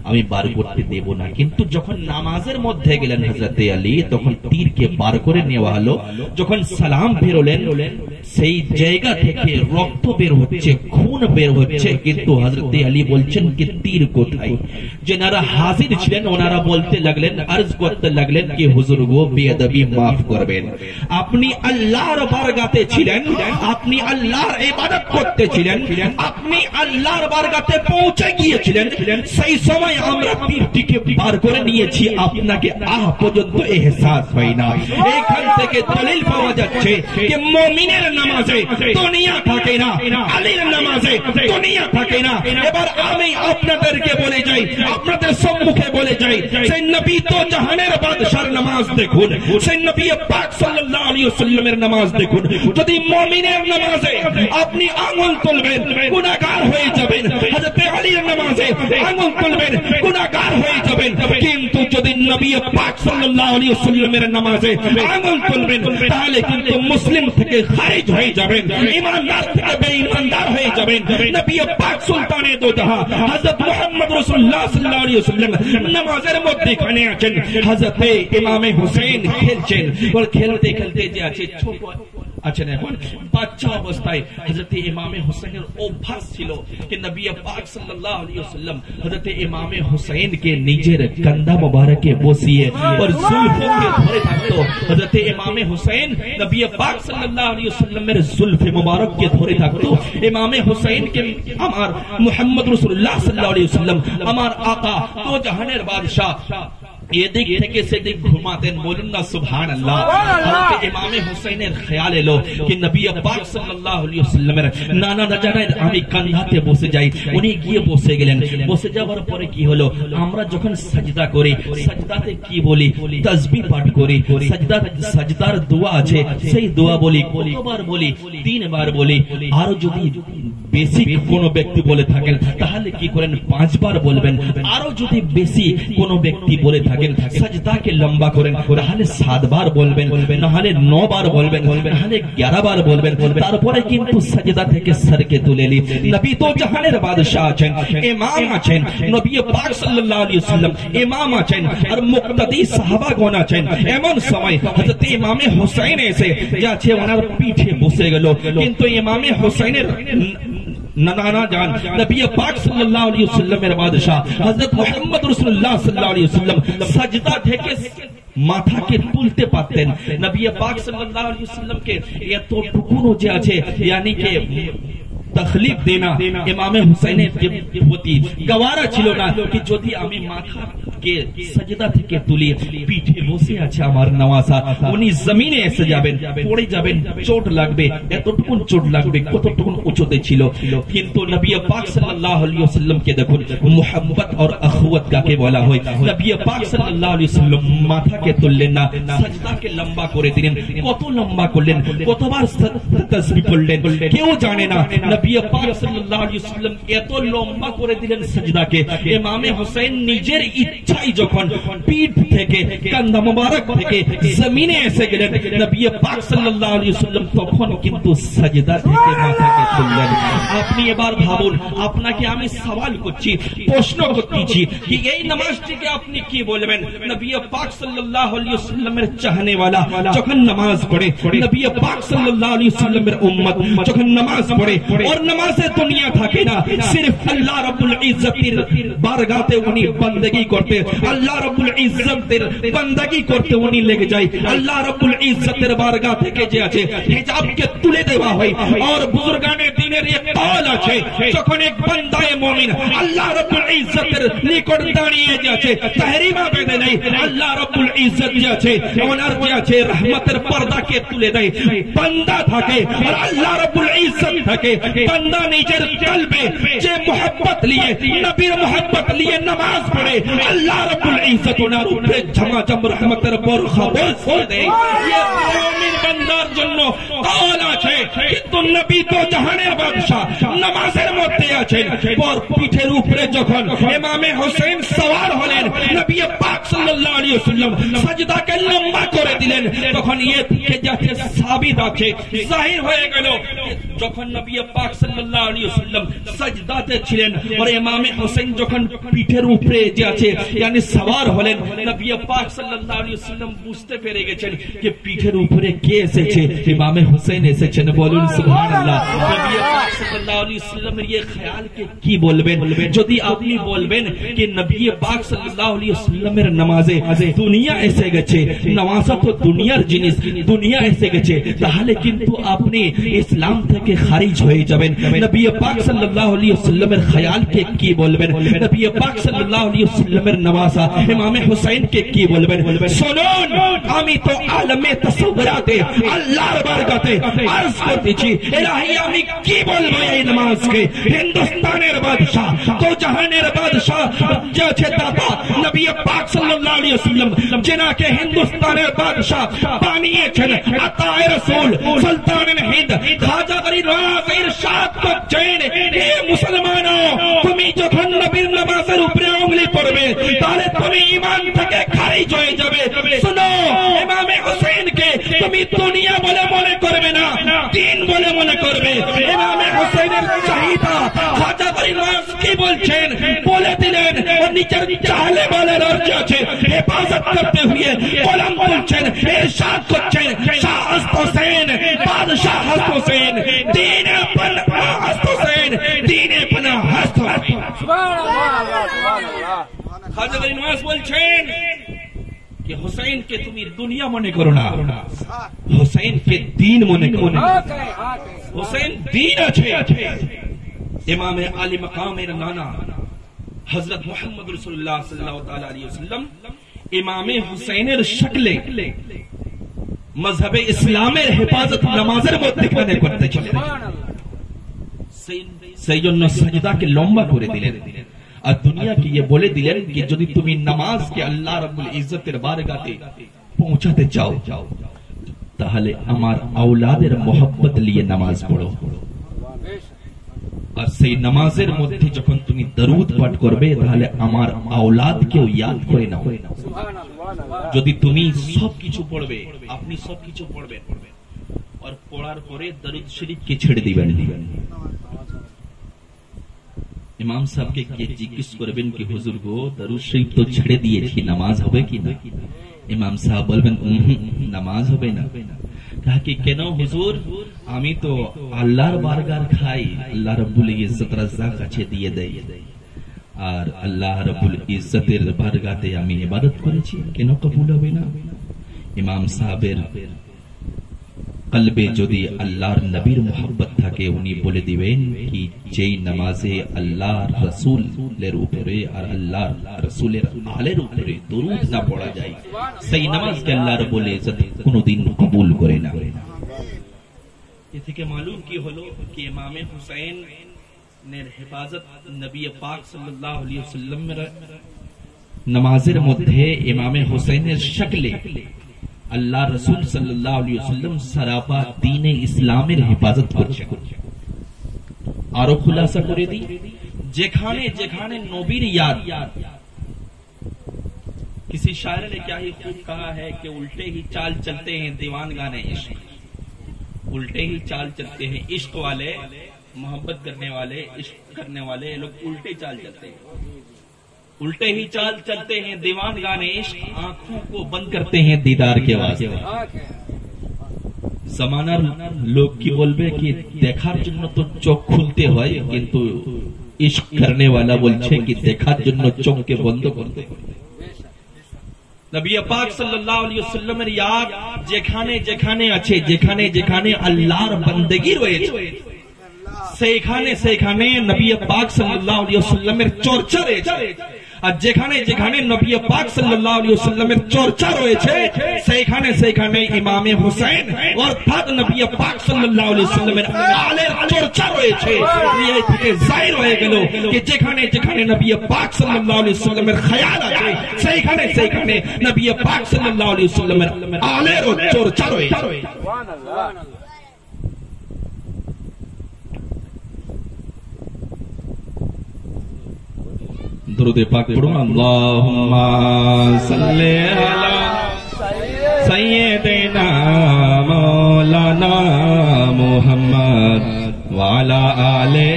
আমি বার করতে দেব না। কিন্তু যখন নামাজের মধ্যে গেলেন হযরত আলী, তখন তীরকে বার করে নেওয়া হলো। যখন সালাম ফেরলেন, সেই জায়গা থেকে রক্ত বের হচ্ছে, খুন বের হচ্ছে, কিন্তু হযরত আলী বলছেন কি তীর কোথায়? যারা হাজির ছিলেন ওনারা বলতে লাগলেন, আরজ করতে লাগলেন কি হুজুর গো, বেয়াদবি মাফ করবেন, আপনি আল্লাহর বারগাতে ছিলেন, আপনি আল্লাহর ইবাদত করতেছিলেন, আপনি আল্লাহর বারগাতে পৌঁছে গিয়েছিলেন, সেই সময় আমরা তীরটিকে বার করে নিয়েছি, আপনাকে আহ পর্যন্ত এহসাস হয় না। এখান থেকে দলিল পাওয়া যাচ্ছে যে মুমিনের নামাজে দুনিয়া থাকে না, আলীর নামাজে দুনিয়া থাকে না। এবার আমি আপনাদেরকে বলে যাই, আপনাদের সম্মুখে বলে যাই, সেই নবী তো জাহানের বাদশার নামাজ দেখুন, সেই নবী পাক সাল্লাল্লাহু আলাইহি ওয়াসাল্লামের নামাজ দেখুন। যদি মুমিনের নামাজে আপনি আঙ্গুল তুলবেন গুনাহগার হয়ে যাবেন, হযরত আলীর নামাজে আঙ্গুল তুলবেন গুনাহগার হয়ে যাবেন। কিন্তু যদি নবী পাক সাল্লাল্লাহু আলাইহি ওয়াসাল্লামের নামাজে আঙ্গুল তুলবেন, তাহলে কিন্তু মুসলিম থেকে খারিজ হয়ে যাবেন, ঈমানদার থেকে বেঈমানদার হয়ে যাবেন। নবী পাক সুলতানে দো জাহান হযরত মুহাম্মদ রাসূলুল্লাহ সাল্লাল্লাহু আলাইহি ওয়াসাল্লাম নামাজের মধ্যে এখানে আছেন, হযরত ইমামে হুসাইন খেলছেন, আর খেলতে খেলতে যে আছে ছোট আছেন, এখন বাচ্চা অবস্থায় হযরত ইমামে হুসাইনের অভ্যাস ছিল कि নবী পাক সাল্লাল্লাহু আলাইহি ওয়াসাল্লাম হযরত ইমামে হুসাইনকে নিজের কাঁধে মোবারকে বসিয়ে और जुल्फों के ধরে থাকতো। হযরত ইমামে হুসাইন নবী পাক সাল্লাল্লাহু আলাইহি ওয়াসাল্লামের जुल्फे मुबारक के ধরে থাকতো। ইমামে হুসাইনকে আমার মুহাম্মদ রাসূলুল্লাহ সাল্লাল্লাহু আলাইহি ওয়াসাল্লাম আমার আকা তো জাহানের বাদশা এদিক থেকে সেদিক ঘুমাতেন। বলুন না সুবহানাল্লাহ। হযরত ইমামে হুসাইনের খেয়াল এলো কি নবী পাক সাল্লাল্লাহু আলাইহি ওয়াসাল্লামের নানা না জানেন আমি কাঁধাতে বসে যাই, উনি গিয়ে বসে গেলেন। বসে যাওয়ার পরে কি হলো, আমরা যখন সাজদা করি, সাজদাতে কি বলি, তাসবিহ পাঠ করি, সাজদার দোয়া আছে, সেই দোয়া বলি, কতবার বলি, 3 বার বলি। আর যদি বেশি কোনো ব্যক্তি বলে থাকেন তাহলে কি করেন, 5 বার বলবেন। আরো যদি বেশি কোনো ব্যক্তি বলে থাকেন সাজদাকে লম্বা করেন, তাহলে 7 বার বলবেন, নাহলে 9 বার বলবেন, নাহলে 11 বার বলবেন। তারপরে কিন্তু সাজদা থেকে সরকে তুলে নি। নবী তো জাহানের বাদশা আছেন, ইমাম আছেন, নবী পাক সাল্লাল্লাহু আলাইহি ওয়াসাল্লাম ইমাম আছেন, আর মুক্তাদি সাহাবাগণ আছেন। এমন সময় হযরত ইমামে হুসাইন এসে যাচ্ছে, ওনার পিঠে বসে গেল। কিন্তু ইমামে হুসাইনের নানা জান নবী পাক সাল্লাল্লাহু আলাইহি ওয়াসাল্লামের বাদশা হযরত মুহাম্মদ রাসূলুল্লাহ সাল্লাল্লাহু আলাইহি ওয়াসাল্লাম সাজদা থেকে মাথাকে তুলতে পারতেন। নবী পাক সাল্লাল্লাহু আলাইহি ওয়াসাল্লামকে এতটুকুনো যে আছে यानी के तकलीफ देना इमाम हुसैन के प्रति गवारा ছিল না कि যদি আমি মাথা কে সাজদা থেকে তুলি, পিঠে বসে আছে আমার নওয়াজা, উনি জমিনে এসে যাবেন, পড়ে যাবেন, চোট লাগবে, এতটুকুন চোট লাগবে, কতটুকুন উঁচুতে ছিল। কিন্তু নবী পাক সাল্লাল্লাহু আলাইহি ওয়াসাল্লাম কে দেখুন, মুহাব্বত আর আখওয়াত কাকে বলা হয়। নবী পাক সাল্লাল্লাহু আলাইহি ওয়াসাল্লাম মাথাকে তুললেন না, সাজদাকে লম্বা করে দিলেন। কত লম্বা করলেন, কতবার তাসবিহ পড়লেন কেউ জানে না। নবী পাক সাল্লাল্লাহু আলাইহি ওয়াসাল্লাম এত লম্বা করে দিলেন সাজদাকে, ইমামে হুসাইন নিজের ইচ্ছায় যখন পিঠ থেকে কাঁধ মোবারক থেকে জমিনে এসে গেলেন, নবী পাক সাল্লাল্লাহু আলাইহি ওয়াসাল্লাম তখন কিন্তু সাজদা থেকে মাথাকে তুললেন। আপনি এবার ভাবুন, আপনাকে আমি সওয়াল করছি, প্রশ্ন করতেছি कि এই নামাজটিকে আপনি কি বলবেন? নবী পাক সাল্লাল্লাহু আলাইহি ওয়াসাল্লামের চাহনে वाला যখন নামাজ পড়ে, নবী পাক সাল্লাল্লাহু আলাইহি ওয়াসাল্লামের উম্মত যখন নামাজ পড়ে, और নামাজে দুনিয়া থাকে না, सिर्फ আল্লাহ রাব্বুল ইজ্জতের বারগাতে উনি বندگی করতে, আল্লাহ রাব্বুল ইজ্জতের বندگی করতে উনি লেগে যায়। আল্লাহ রাব্বুল ইজ্জতের বারগা থেকে যে আছে হিজাবকে তুলে দেওয়া হয়। और বুজুর্গানে দ্বীনের এক কওল আছে, যখন এক বান্দায়ে মুমিন আল্লাহ রাব্বুল রব্বুল ইজ্জতের নিকট দাঁড়িয়ে যাচ্ছে তাহরিমা বেঁধে নেই আল্লাহ রব্বুল ইজ্জত যাচ্ছে ওনার যাচ্ছে রহমতের পর্দাকে তুলে দেয় বান্দা থাকে আর আল্লাহ রব্বুল ইজ্জত থাকে বান্দা নিজের কলবে যে মোহব্বত নিয়ে নবীর মোহব্বত নিয়ে নামাজ পড়ে আল্লাহ রব্বুল ইজ্জত ওনার উপরে ঝমাঝম রহমতের বরখা বরসে দেয় ये মুমিন বান্দার জন্য কওল আছে কিন্তু নবী তো জাহানের বাদশা নামাজের মধ্যে আছেন পর পিঠের উপরে যখন ইমামে হোসেন সওয়ার হলেন নবী পাক সাল্লাল্লাহু আলাইহি ওয়াসাল্লাম সাজদাকে লম্বা করে দিলেন তখন এদিকে যাচ্ছে সাবিত আছে জাহির হয়ে গেল যখন নবী পাক সাল্লাল্লাহু আলাইহি ওয়াসাল্লাম সাজদাতে ছিলেন আর ইমামে হোসেন যখন পিঠের উপরে যে আছে yani সওয়ার হলেন নবী পাক সাল্লাল্লাহু আলাইহি ওয়াসাল্লাম বুঝতে পেরে গেছেন যে পিঠের উপরে কে এসেছে ইমামে হোসেন এসেছেন বলুন সুবহানাল্লাহ নবী পাক সাল্লাল্লাহু আলাইহি ওয়াসাল্লামের এই খেয়াল কে কি বলবেন যদি আপনি বলবেন যে নবী পাক সাল্লাল্লাহু আলাইহি ওয়াসাল্লামের নামাজে দুনিয়া এসে গেছে নামাজ তো দুনিয়ার জিনিস দুনিয়া এসে গেছে তাহলে কিন্তু আপনি ইসলাম থেকে খারিজ হয়ে যাবেন নবী পাক সাল্লাল্লাহু আলাইহি ওয়াসাল্লামের খেয়াল কে কি বলবেন নবী পাক সাল্লাল্লাহু আলাইহি ওয়াসাল্লামের নামাজ ইমামে হোসেন কে কি বলবেন শুনুন আমি তো আলমে তাসাউরাতে আল্লাহর বারকাতে আরজ করতেছি ইলাহি আমি কি বলবো এই নামাজকে হিন্দুস্তানের বাদশা তো জাহানের বাদশা যাচ্ছে দাতা নবী পাক সাল্লাল্লাহু আলাইহি ওয়াসাল্লাম जिनके हिंदुस्ताনের বাদশা বানিয়েছেন আতায়ে রাসূল সুলতানুল হিন্দ খাজা গরিব নওয়াজ ইরশাদ করছেন হে মুসলমানো তুমি যখন নবীর নামাজের উপরে আঙ্গুলি করবে তাহলে তুমি ঈমান থেকে খারিজ হয়ে যাবে শুনো ইমামে হোসেন কে তুমি দুনিয়া বলে মনে করবে না দ্বীন বলে মনে করবে ইমামে হোসেনের চাহিদা খাজা গরিব নওয়াজ কি বলছেন বলে দিলেন ও নিচের চাহলে বলে রর্জ আছে হেফাজত করতে हुए कलम बोलছেন इरशाद করছেন শাহ হস্ত হোসেন বাদশাহ হস্ত হোসেন দীনে পনা হস্ত হোসেন দীনে পনা হস্ত সুবহানাল্লাহ সুবহানাল্লাহ খাজা গরিব নওয়াজ বলছেন कि हुसैन के তুমি দুনিয়া মনে করো না हुसैन के दीन মনে করো हुसैन दीन আছে ইমামে আলী মাকামের নানা হযরত মুহাম্মদ রাসূলুল্লাহ সাল্লাল্লাহু তাআলা আলাইহি ওয়াসাল্লাম ইমামে হুসাইনের শক্লে মযহবে ইসলামের হেফাজত নামাজের মধ্যে কানে করতে ছিলেন সেই জন্য সাজদাকে লম্বা করে দিলেন আর দুনিয়াকে ये বলে দিলেন कि যদি তুমি নামাজকে আল্লাহ রাব্বুল ইজ্জতের বারগাতে পৌঁছাতে চাও তাহলে আমার আওলাদের মোহব্বত নিয়ে নামাজ পড়ো আর সেই নামাজের মধ্যে যখন তুমি দরুদ পাঠ করবে তাহলে আমার আওলাদকেও ইয়াদ করে নাও যদি তুমি সবকিছু পড়বে আপনি সবকিছু পড়বেন আর পড়ার পরে দরুদ শরীফকে ছেড়ে দিবেন ইমাম সাহেবকে কে জিজ্ঞেস করবেন কি হুজুর গো দরুদ শরীফ তো ছেড়ে দিয়েছি নামাজ হবে কি না ইমাম সাহেব বলবেন নামাজ হবে না कहा कि কেন হুজুর আমি তো আল্লাহর বারগার খাই আল্লাহ রাব্বুল ইজ্জত রাজ্জাক কাছে দিয়ে দেয় আর আল্লাহ রাব্বুল ইজ্জতের বারগাতে আমি ইবাদত করেছি কেন কবুল হবে না ইমাম সাহেবের কলবে যদি আল্লাহর নবীর মোহব্বত থাকে উনি বলে দিবেন কি যেই নামাজে আল্লাহর রাসূলের উপরে আর আল্লাহর রাসূলের আলের উপরে দরুদ না পড়া যায় সেই নামাজকে আল্লাহ রাব্বুল ইজ্জত কোনদিন কবুল করে না এ থেকে মালুম কি হলো কি ইমামে হুসাইন এর হেফাজত নবী পাক সাল্লাল্লাহু আলাইহি ওয়াসাল্লামের নামাজের মধ্যে ইমামে হুসাইনের শক্লে আল্লাহ রাসূল সাল্লাল্লাহু আলাইহি ওয়াসাল্লাম সারাপা দ্বীনে ইসলামের হেফাজত করছেন আরো খুলাসা করে দিই যেখানে যেখানে নবীর याद किसी शायर ने क्या ही खूब कहा है कि उल्टे ही चाल चलते हैं दीवान गाने इश्क उल्टे ही चाल चलते हैं इश्क वाले मोहब्बत करने वाले इश्क करने वाले लोग उल्टे चाल चलते हैं उल्टे ही चाल चलते हैं दीवान गाने इश्क आंखों को बंद करते हैं दीदार के वास्ते जमानार लोग की बोलबे कि देखार जन्य तो चोख खुलते হয় কিন্তু इश्क करने वाला बोलছে कि देखार जन्य चोख के बंद करते নবী পাক সাল্লাল্লাহু আলাইহি ওয়াসাল্লামের याद যেখানে যেখানে আছে যেখানে যেখানে আল্লাহর বান্দেগী রয়েছে সেইখানে নবী পাক সাল্লাল্লাহু আলাইহি ওয়াসাল্লামের চর্চা রয়েছে। আর যেখানে যেখানে নবী পাক সাল্লাল্লাহু আলাইহি ওয়াসাল্লামের চর্চা রয়েছে সেইখানে ইমামে হুসাইন অর্থাৎ নবী পাক সাল্লাল্লাহু আলাইহি ওয়াসাল্লামের আলের চর্চা রয়েছে। এই থেকে জাহির হয়ে গেল যে যেখানে যেখানে নবী পাক সাল্লাল্লাহু আলাইহি ওয়াসাল্লামের খেয়াল আছে সেইখানে নবী পাক সাল্লাল্লাহু আলাইহি ওয়াসাল্লামের আলের চর্চা রয়েছে। সুবহানাল্লাহ। दुरूद पाक पढ़ो अल्लाहुम्मा सल्ले अला सय्यिदिना मौलाना मुहम्मद व अला आले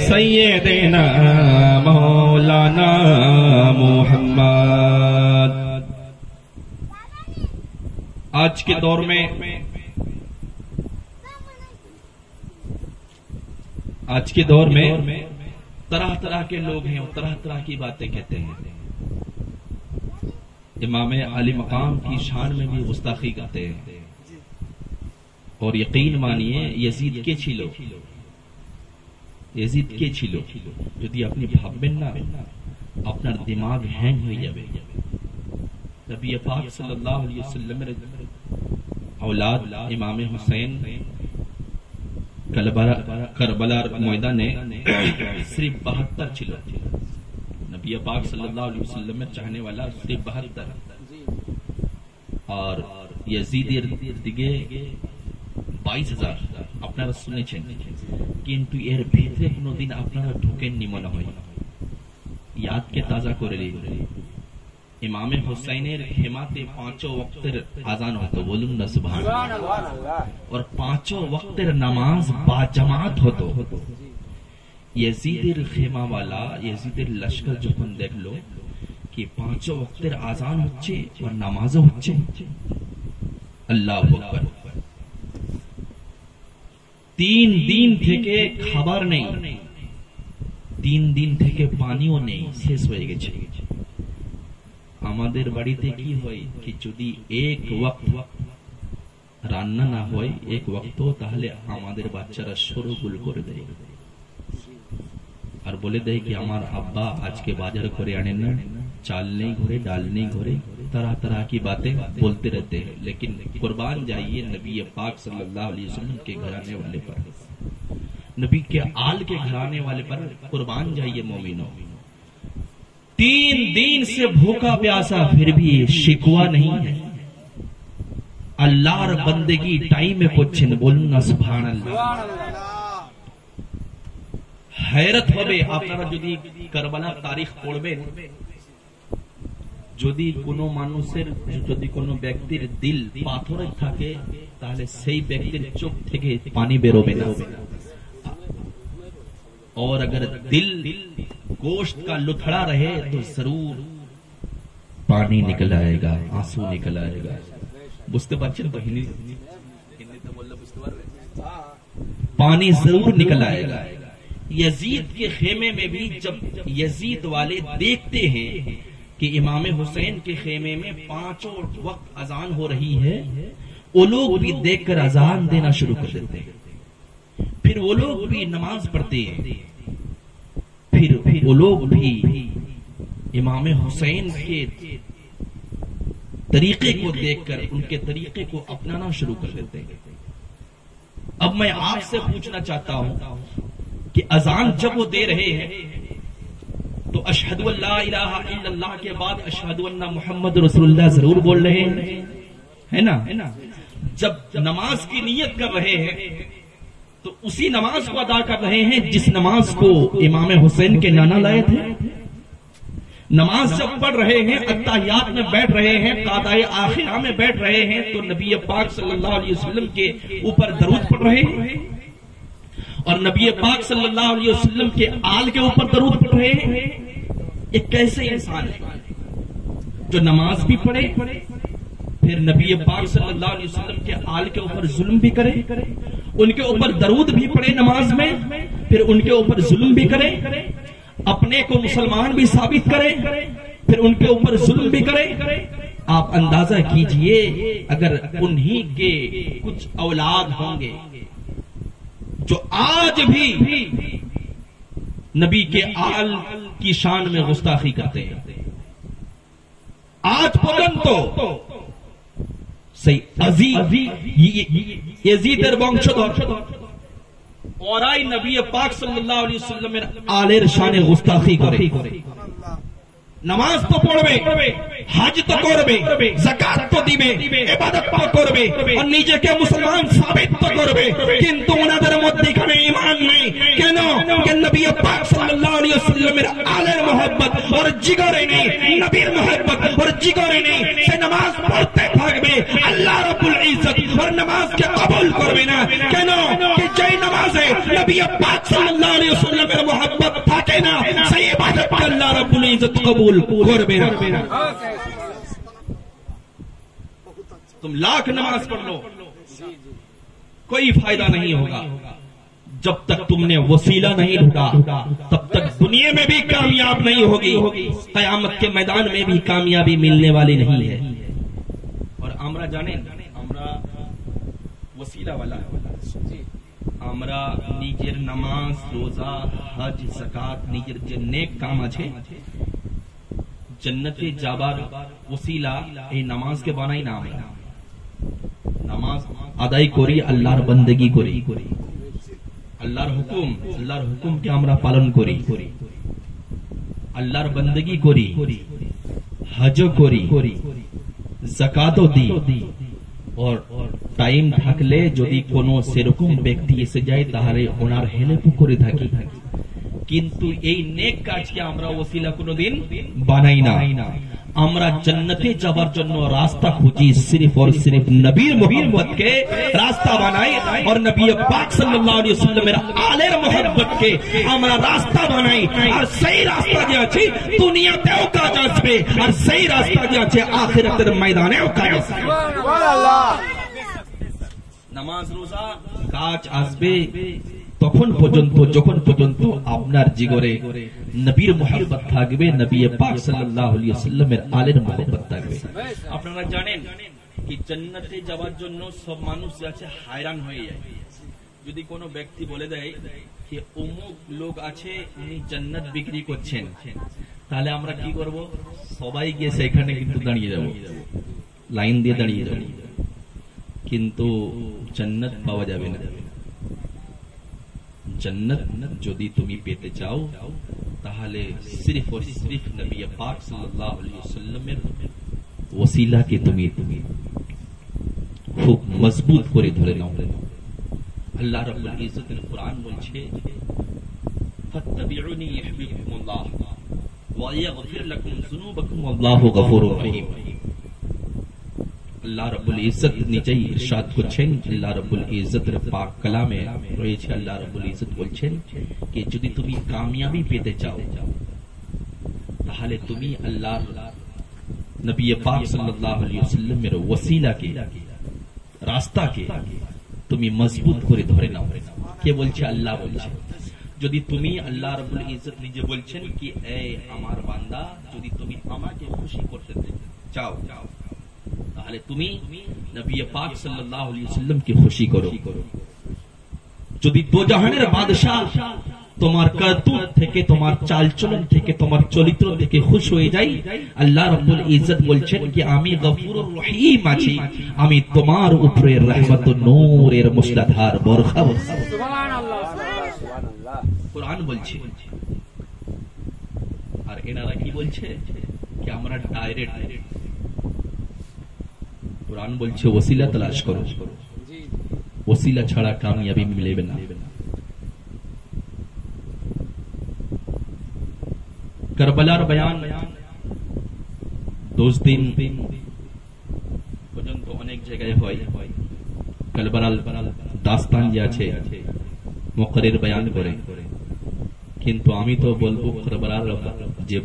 सय्यिदिना मौलाना मुहम्मद। आज के दौर में तरह तरह के लोग हैं और तरह तरह की बातें कहते हैं। इमाम अली मकाम की शान में भी गुस्ताखी करते हैं। और यकीन मानिए यजीद के छिलो यदि अपनी भाबेन ना अपना दिमाग हैंग हो जाए। नबी पाक सल्लल्लाहु अलैहि वसल्लम औलाद इमाम हुसैन करबलार मैदाने सिर्फ 72 छिलो। नबी पाक सल्लल्लाहु अलैहि वसल्लम में चाहने वाला सिर्फ 72 और यजीदेर दिगे 22,000 আপনারা শুনেছেন। কিন্তু এর ভিতরে কোনদিন আপনারা ঢোকেননি মনে হয়। ইয়াদকে তাজা করে নিন। ইমামে হুসাইনের হেমাতে 5 ওয়াক্তের আযান হতো, বলুন না সুবহানাল্লাহ। और 5 ওয়াক্তের নামাজ বাজামাত হতো। यजीदेर खेमा वाला यजीदेर लश्कर যখন দেখলো कि 5 ওয়াক্তের আযান হচ্ছে और নামাজও হচ্ছে, আল্লাহু আকবার। 3 দিন থেকে খাবার নেই, 3 দিন থেকে পানিও নেই, শেষ হয়ে গেছে। আমাদের বাড়িতে কি হয় কি যদি এক ওয়াক্ত রান্না না হয় এক ওয়াক্ত, তাহলে আমাদের বাচ্চারা শোরগোল করে দেয় আর বলে দেয় कि আমার আব্বা আজকে বাজার করে আনেন না, চাল নেই ঘরে, ডাল নেই ঘরে, तरह तरह की बातें बोलते रहते हैं। लेकिन कुर्बान जाइए नबी पाक सल्लल्लाहु अलैहि वसल्लम के घराने वाले पर, नबी के आल के घराने वाले पर कुर्बान जाइए मोमिनो। 3 दिन से भूखा प्यासा फिर भी शिकवा नहीं है। अल्लाहर बंदगी टाइम में করছেন, বলুন না সুবহানাল্লাহ। हैरत হবে আপনারা যদি কারবালার তারিখ পড়বেন, যদি কোনো মানুষের যদি কোনো ব্যক্তির দিল পাথরে থাকে তাহলে সেই ব্যক্তির চোখ থেকে পানি বেরোবে না। और अगर दिल गोश्त का लुथड़ा रहे तो जरूर पानी निकल आएगा, आंसू निकल आएगा। बुझते पारছেন তো? हिंदीতে বললে বুঝতে পারবে। पानी जरूर निकल आएगा। यजीद के खेमे में भी जब यजीद वाले देखते हैं कि इमाम हुसैन के खेमे में 5 वक्त अजान हो रही है, वो लोग भी देखकर अजान देना शुरू कर देते हैं। फिर वो लोग भी नमाज पढ़ते हैं। फिर वो लोग भी इमाम हुसैन के तरीके को देखकर उनके तरीके को अपनाना शुरू कर देते हैं। अब मैं आपसे पूछना चाहता हूं कि अजान जब वो दे रहे हैं तो अशहदु अल्ला इलाहा इल्लल्लाह के बाद अशहदु अन्ना मुहम्मद रसूलुल्लाह जरूर बोल रहे हैं, है ना? जब नमाज की नियत कर रहे हैं तो उसी नमाज को अदा कर रहे हैं जिस नमाज को इमाम हुसैन के नाना लाए थे। नमाज जब पढ़ रहे हैं, अत्ताहियात में बैठ रहे हैं, कादाए आखिरा में बैठ रहे हैं, तो नबी पाक सल्लल्लाहु अलैहि वसल्लम के ऊपर दरूद पढ़ रहे हैं और नबी पाक सल्लल्लाहु अलैहि वसल्लम के आल के ऊपर दरूद पढ़ रहे हैं। एक कैसे इंसान है जो नमाज भी पढ़े, फिर नबी पाक सल्लल्लाहु अलैहि वसल्लम के आल के ऊपर जुल्म भी करे, उनके ऊपर दरूद भी पढ़े नमाज में, फिर उनके ऊपर जुल्म भी करे, अपने को मुसलमान भी साबित करे, फिर उनके ऊपर जुल्म भी करे। आप अंदाजा कीजिए अगर उन्हीं के कुछ औलाद होंगे जो आज भी नबी के आल की शान में गुस्ताखी करते हैं, आज পর্যন্ত সেই ইয়াজিদের বংশধর ওরাই নবী পাক সাল্লাল্লাহু আলাইহি ওয়াসাল্লামের আলের শানে গুস্তাখি করে। নামাজ তো পড়বে, হজ তো করবে, যাকাত তো দিবে, ইবাদত তো করবে, আর নিজেকে মুসলমান সাবিত তো করবে, কিন্তু ওনাদের মধ্যে এখানে ঈমান নেই। কেন? যে নবী পাক সাল্লাল্লাহু আলাইহি ওয়াসাল্লামের আলের मोहब्बत और जिगरे নেই, নবীর मोहब्बत और जिगरे নেই। সে নামাজ পড়তে থাকবে, আল্লাহ রাব্বুল ইজ্জত और নামাজকে কবুল করবে না। কেন? যে যেই নামাজে নবী পাক সাল্লাল্লাহু আলাইহি ওয়াসাল্লামের मोहब्बत থাকে না, সেই ইবাদত আল্লাহ রাব্বুল ইজ্জত কবুল করবে না। तुम लाख नमाज पढ़ लो, कोई फायदा नहीं होगा। जब तक तुमने वसीला नहीं ढूंढा, तब तक दुनिया में भी कामयाब नहीं होगी, कयामत के मैदान में भी कामयाबी मिलने वाली नहीं है। और আমরা জানেন, আমরা वसीला वाला আমরা নিজের নামাজ, রোজা, হজ, যাকাত, নিজের যে নেক কাম আছে, जन्नते जाबार वसीला এই নামাজকে বানাই না। আমরা নামাজ আদায় করি, আল্লাহর বندگی করি, আল্লাহর হুকুমকে আমরা পালন করি, আল্লাহর বندگی করি, হজ করি, যাকাতও দিই। और টাইম থাকলে যদি কোনো সেরকম ব্যক্তি এসে যায় তাহলে ওনার হেল্প করে থাকি। কিন্তু এই নেক কাজকে আমরা ওসিলা কোনদিন বানাই না। আমরা জান্নাতে যাবার জন্য রাস্তা খুঁজি, সির্ফ और सिर्फ নবীর मोहब्बत के রাস্তা বানাই, और নবী পাক সাল্লাল্লাহু আলাইহি ওয়াসাল্লামের আলের मोहब्बत के আমরা রাস্তা বানাই। আর সেই রাস্তা যে আছে দুনিয়াতেও কাজ আসবে, আর সেই রাস্তা যে আছে আখিরাতের ময়দানেও কাজ আসবে। সুবহানাল্লাহ। নামাজ রোজা কাজ আসবে তখন পর্যন্ত যখন পর্যন্ত আপনার জিগরে নবীর মোহাব্বত থাকবে, নবী পাক সাল্লাল্লাহু আলাইহি ওয়াসাল্লামের আলের মোহাব্বত থাকবে। আপনারা জানেন কি জান্নাতে যাওয়ার জন্য সব মানুষ আছে হায়রান হয়ে যায়। যদি কোনো ব্যক্তি বলে দেয় যে অমুক লোক আছে উনি জান্নাত বিক্রি করছেন, তাহলে আমরা কি করব? সবাই গিয়ে সেখানে কিন্তু দাঁড়িয়ে যাব, লাইন দিয়ে দাঁড়িয়ে যাব, কিন্তু জান্নাত পাওয়া যাবে না। जन्नत যদি তুমি পেতে চাও তাহলে सिर्फ और सिर्फ नबी पाक सल्लल्लाहु अलैहि वसल्लमेর ওসিলাকে তুমি খুব মজবুত করে ধরে নাও। আল্লাহ রাব্বুল ইজ্জতের কুরআন বলছে ফাত্তাবিউনি ইহবিবকুমুল্লাহ ওয়া ইয়াগফির লাকুম যুনুবাকুম আল্লাহু গফুরুর রহিম। আল্লাহ রাব্বুল ইজ্জত নিজেই ইরশাদ করছেন, আল্লাহ রাব্বুল ইজ্জতের পাক কালামে রয়েছে, আল্লাহ রাব্বুল ইজ্জত বলছেন যে যদি তুমি কামিয়াবি পেতে চাও তাহলে তুমি আল্লাহর নবী পাক সাল্লাল্লাহু আলাইহি ওয়াসাল্লামের ওসিলাকে, রাস্তাকে তুমি মজবুত করে ধরে নাও। কে বলছে? আল্লাহ বলছে। যদি তুমি, আল্লাহ রাব্বুল ইজ্জত নিজে বলছেন কি এই আমার বান্দা, যদি তুমি আমাকে খুশি করতে চাও তাহলে তুমি নবী পাক সাল্লাল্লাহু আলাইহি ওয়াসাল্লামকে খুশি করো। যদি দোজাহানের বাদশা তোমার করতুত থেকে, তোমার চালচলন থেকে, তোমার চরিত্র থেকে খুশ হয়ে যায়, আল্লাহ রাব্বুল ইজ্জত বলছেন কি আমি গফুরুর রহিম আছি, আমি তোমার উপরে রহমত ও নূরের মুসলাধার বরখা বর্ষাবো। সুবহানাল্লাহ, সুবহানাল্লাহ। কুরআন বলছে। আর এনারা কি বলছে কি আমরা ডাইরেক্ট, কুরআন বলছে ওসিলা তালাশ করো, ওসিলা ছাড়া কামিয়াবি মিলবে না। কারবালার বয়ান 10 দিন পর্যন্ত অনেক জায়গায় হয়। কারবালার দাস্তান যে আছে মুকরির বয়ান করে, কিন্তু আমি তো বলবো কারবালার যে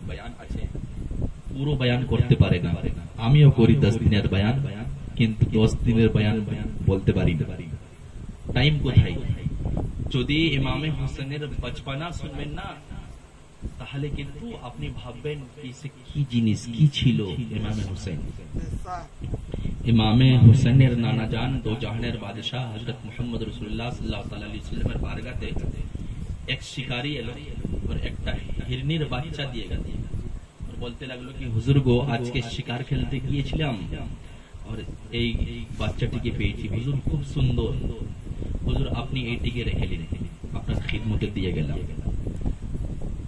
বয়ান আছে পুরো বয়ান করতে পারে না। আমিও করি 10 দিনের বয়ান, কিন্তু 10 দিনের বয়ান বলতে পারি না। টাইম কোথায়? যদি ইমামে হোসেনের বচপনা শুনবেন না তাহলে কিন্তু আপনি ভাববেন কি জিনিস কি ছিল ইমামে হোসেন। ইমামে হুসেনের নানা জান দো জাহানের বাদশাহ হযরত মুহাম্মদ রাসূলুল্লাহ সাল্লাল্লাহু আলাইহি ওয়াসাল্লামের বারগাতে এক শিকারী এলো और একটা হিরনির বাচ্চা দিয়ে গেল और বলতে লাগলো কি হুজুর গো আজকে শিকার খেলতে গিয়েছিলাম और এই বাচ্চাটিকে পেয়েছি হুজুর খুব সুন্দর হুজুর আপনি এইটিকে রেখে নিন আপনার খিদমতে দিয়ে গেলাম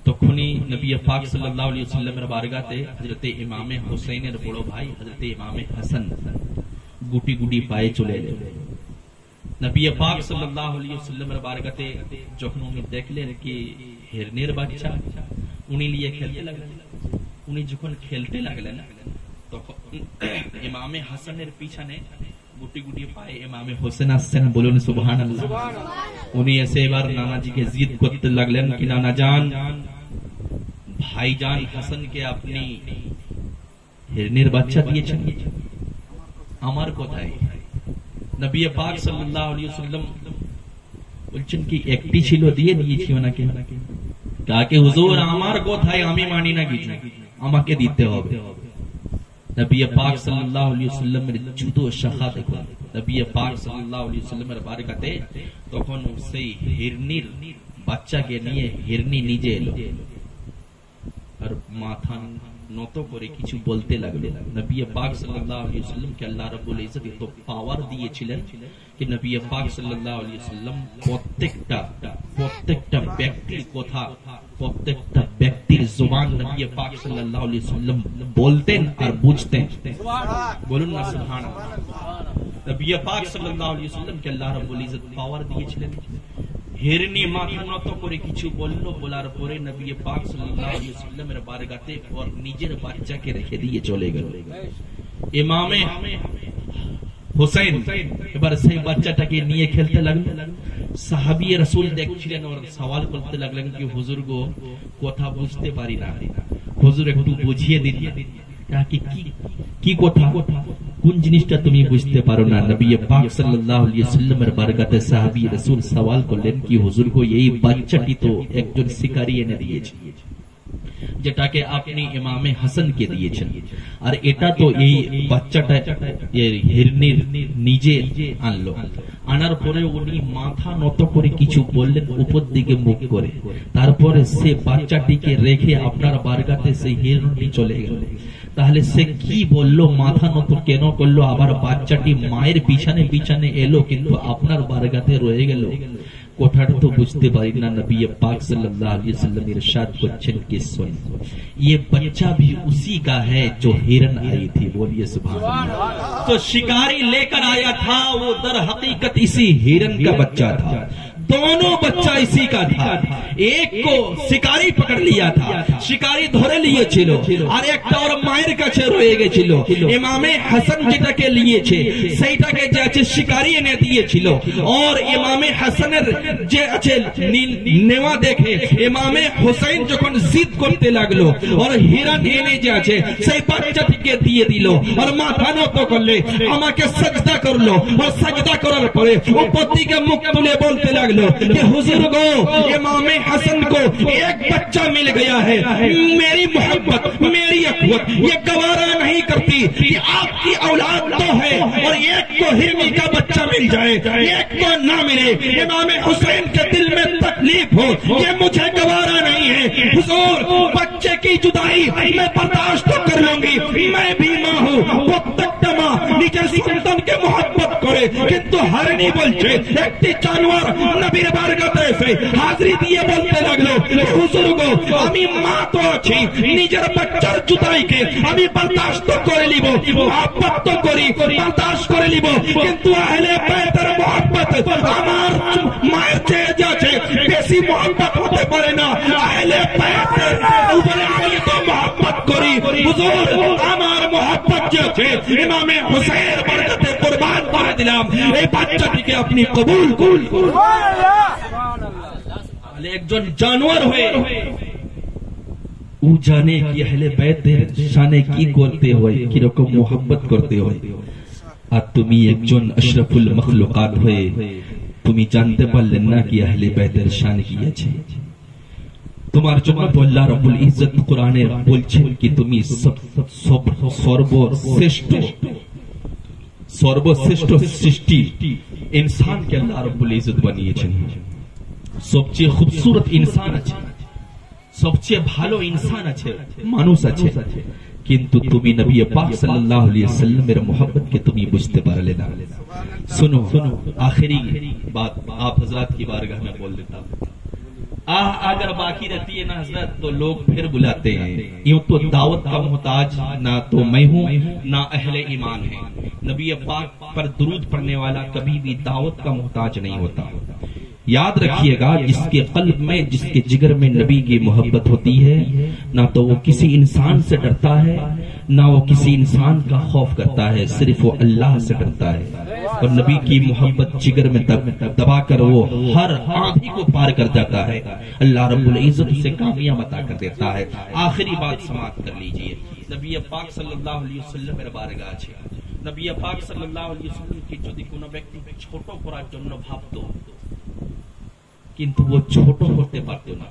তখনই নবী পাক সাল্লাল্লাহু আলাইহি ওয়াসাল্লামের বারগাতে হযরত ইমামে হুসাইনের বড় ভাই হযরত ইমামে হাসান গুটি গুটি পায়ে চলে এলেন নবী পাক সাল্লাল্লাহু আলাইহি ওয়াসাল্লামের বারগাতে যখন উনি দেখলেন কি হিরনের বাচ্চা উনি নিয়ে খেলতে লাগলেন উনি যখন খেলতে লাগলেন তখন ইমামে হাসানের পিছনে গুটি গুটি পায়ে ইমামে হোসেন আসছেন বলুন সুবহানাল্লাহ উনি এসে এবার নানাজিকে জিদ করতে লাগলেন কি নানা জান ভাইজান হাসানকে আপনি হিরনের বাচ্চা দিয়েছেন আমার কোথায় নবী পাক সাল্লাল্লাহু আলাইহি ওয়াসাল্লাম বলছেন কি একটি ছিল দিয়ে দিয়েছি ওনাকে তাকে হুজুর আমার কোথায় আমি মানি না কিছু আমাকে দিতে হবে নবী পাক সাল্লাল্লাহু আলাইহি ওয়াসাল্লামের জুদো শাখা দেখুন নবী পাক সাল্লাল্লাহু আলাইহি ওয়াসাল্লামের বারগাতে তখন সেই হিরনির বাচ্চাকে নিয়ে হিরনি নিজে এলো আর মাথা নত করে কিছু বলতে লাগলো নবী পাক সাল্লাল্লাহু আলাইহি ওয়াসাল্লাম কে আল্লাহ রাব্বুল ইজ্জত এত পাওয়ার দিয়েছিলেন কি নবী পাক সাল্লাল্লাহু আলাইহি ওয়াসাল্লাম প্রত্যেকটা ব্যক্তির কথা প্রত্যেকটা ব্যক্তির জবান নবী পাক সাল্লাল্লাহু আলাইহি ওয়াসাল্লাম বলতেন আর বুঝতেন বলুন না সুবহানাল্লাহ নবী পাক সাল্লাল্লাহু আলাইহি ওয়াসাল্লাম কে আল্লাহ রাব্বুল ইজ্জত পাওয়ার দিয়েছিলেন হিরনি মাথা নত করে কিছু বলল বলার পরে নবী পাক সাল্লাল্লাহু আলাইহি ওয়াসাল্লামের বারগাতে और নিজের বাচ্চাকে রেখে দিয়ে চলে গেল ইমামে হুসাইন এবার সেই বাচ্চাটাকে নিয়ে খেলতে লাগলেন সাহাবী রাসূল দেখছিলেন और সওয়াল করতে লাগলেন কি হুজুর গো কথা বুঝতে পারি না হুজুর একটু বুঝিয়ে দিন কি কথা কোন জিনিসটা তুমি বুঝতে পারো না নবী পাক সাল্লাল্লাহু আলাইহি ওয়াসাল্লামের বারগাতে সাহাবী রাসূল সওয়াল করলেন কি হুজুর গো এই বাচ্চাটি তো একজন শিকারী এনে দিয়েছে যেটাকে আপনি ইমামে হাসানকে দিয়েছেন আর এটা তো এই বাচ্চাটা হিরনির নিজে আনলো আনার পরে উনি মাথা নত করে কিছু বললেন উপর দিকে মুখ করে তারপরে সে বাচ্চাটিকে রেখে আপনার বারগাতে সেই হিরনি চলে গেল তাহলে সে কি বললো মাথা নত কেন করলো আবার বাচ্চাটি মায়ের পিছনে পিছনে এলো কিন্তু আপনার বারগাতে রয়ে গেল কোথাটা তো বুঝতে পারি না নবী पाक सल्लल्लाहु अलैहि वसल्लम इरशाद करছেন कि सुन ये बच्चा भी उसी का है जो हिरन आई थी बोलिए सुभान अल्लाह तो शिकारी लेकर आया था वो दर हकीकत इसी हिरन का बच्चा था दोनों बच्चा इसी का था एक को शिकारी पकड़ लिया था शिकारी धरे लिए ছিল আর একটা ওর মায়ের কাছে রয়ে গেছিল ইমামে হাসান যেটাকে নিয়েছে সেইটাকে যে আছে শিকারী এনে দিয়েছিল और ইমামে হাসানের যে আছে নেওয়া দেখে ইমামে হোসেন যখন জিদ করতে লাগলো और হিরন এনে যে আছে সেই বাচ্চাটিকে দিয়ে দিল और মাথা নত করলে আমাকে সিজদা করলো और সিজদা করার পরে উপর দিকে মুখ তুলে বলতে লাগলো कि हुजूर को इमामे हसन को एक बच्चा मिल गया है मेरी मोहब्बत मेरी अखवत ये गवारा नहीं करती कि आपकी औलाद तो है और एक को हिरनी का बच्चा मिल जाए एक को ना मिले इमामे हुसैन के दिल में तकलीफ हो ये मुझे गवारा नहीं है हुजूर बच्चे की जुदाई मैं बर्दाश्त तो कर लूंगी मैं भी माँ हूँ प्रत्येकटा माँ निजे सन्तान के मोहब्बत करे किंतु हरनी बोलছে একটি জানোয়ার নবীর বারগাতে এসে হাজিরি দিয়ে বলতে লাগলো হুজুর গো আমি মা তো আছি নিজের বাচ্চার জুদাইকে আমি বরদাশত করে নিব মোহাব্বত তো করি বরদাশত করে নিব কিন্তু আহলে বাইতের মোহাব্বত আমার মায়ের চেয়ে যাচ্ছে বেশি মোহাব্বত হতে পারে না আহলে বাইতের উপরে আমি তো মোহাব্বত করি হুজুর আমার মোহাব্বত যাচ্ছে ইমামে হুসাইনের বারগাতে কুরবান করে দিলাম এই বাচ্চাটিকে আপনি কবুল করুন সুবহানাল্লাহ একজন জানোয়ার হয়ে ও জানে কি আহলে বাইতের শানে কি করতে হয় কি রকম মোহাব্বত করতে হয় আর তুমি একজন আশরাফুল মাখলুকাত হয়ে তুমি জানতে পারলেন না কি আহলে বাইতের শান কি আছে তোমার জন্য তো আল্লাহ রাব্বুল ইজ্জত কোরআনে বলছেন কি তুমি সর্বশ্রেষ্ঠ সর্বশ্রেষ্ঠ সৃষ্টি ইনসানকে আল্লাহ রাব্বুল ইজ্জত বানিয়েছেন। সবচেয়ে খুবসুরত ইনসান আছে, সবচেয়ে ভালো ইনসান আছে, মানুষ আছে, কিন্তু তুমি নবী পাক সাল্লাল্লাহু আলাইহি ওয়াসাল্লামের मोहब्बत के তুমি বুঝতে পারলে না। सुनो आखिरी बात आप हजरत की बारगाह में बोल देता हूं। अगर बाकी रहती है ना हजरत तो लोग फिर बुलाते हैं। यूं तो दावत का मोहताज ना तो मैं हूं ना अहले ईमान है। नबी पाक पर दुरूद पढ़ने वाला कभी भी दावत का मोहताज नहीं होता। याद रखिएगा, जिसके कल्ब में, जिसके जिगर में नबी की मोहब्बत होती है, ना तो वो किसी इंसान से डरता है, ना वो किसी इंसान का खौफ करता है, सिर्फ वो अल्लाह से डरता है। और नबी की मोहब्बत जिगर में दबाकर वो हर आंधी को पार कर जाता है। अल्लाह रब्बुल इज्जत उसे कामयाब अता कर देता है। आखिरी बात समाप्त कर लीजिए। नबी पाक सल्लल्लाहु अलैहि वसल्लम এর বারগাহ আছে। নবী পাক সাল্লাল্লাহু আলাইহি ওয়াসাল্লাম কি যদি কোনো ব্যক্তি ছোট করার জন্য ভাবতো, কিন্তু ও ছোট করতে পারতো না।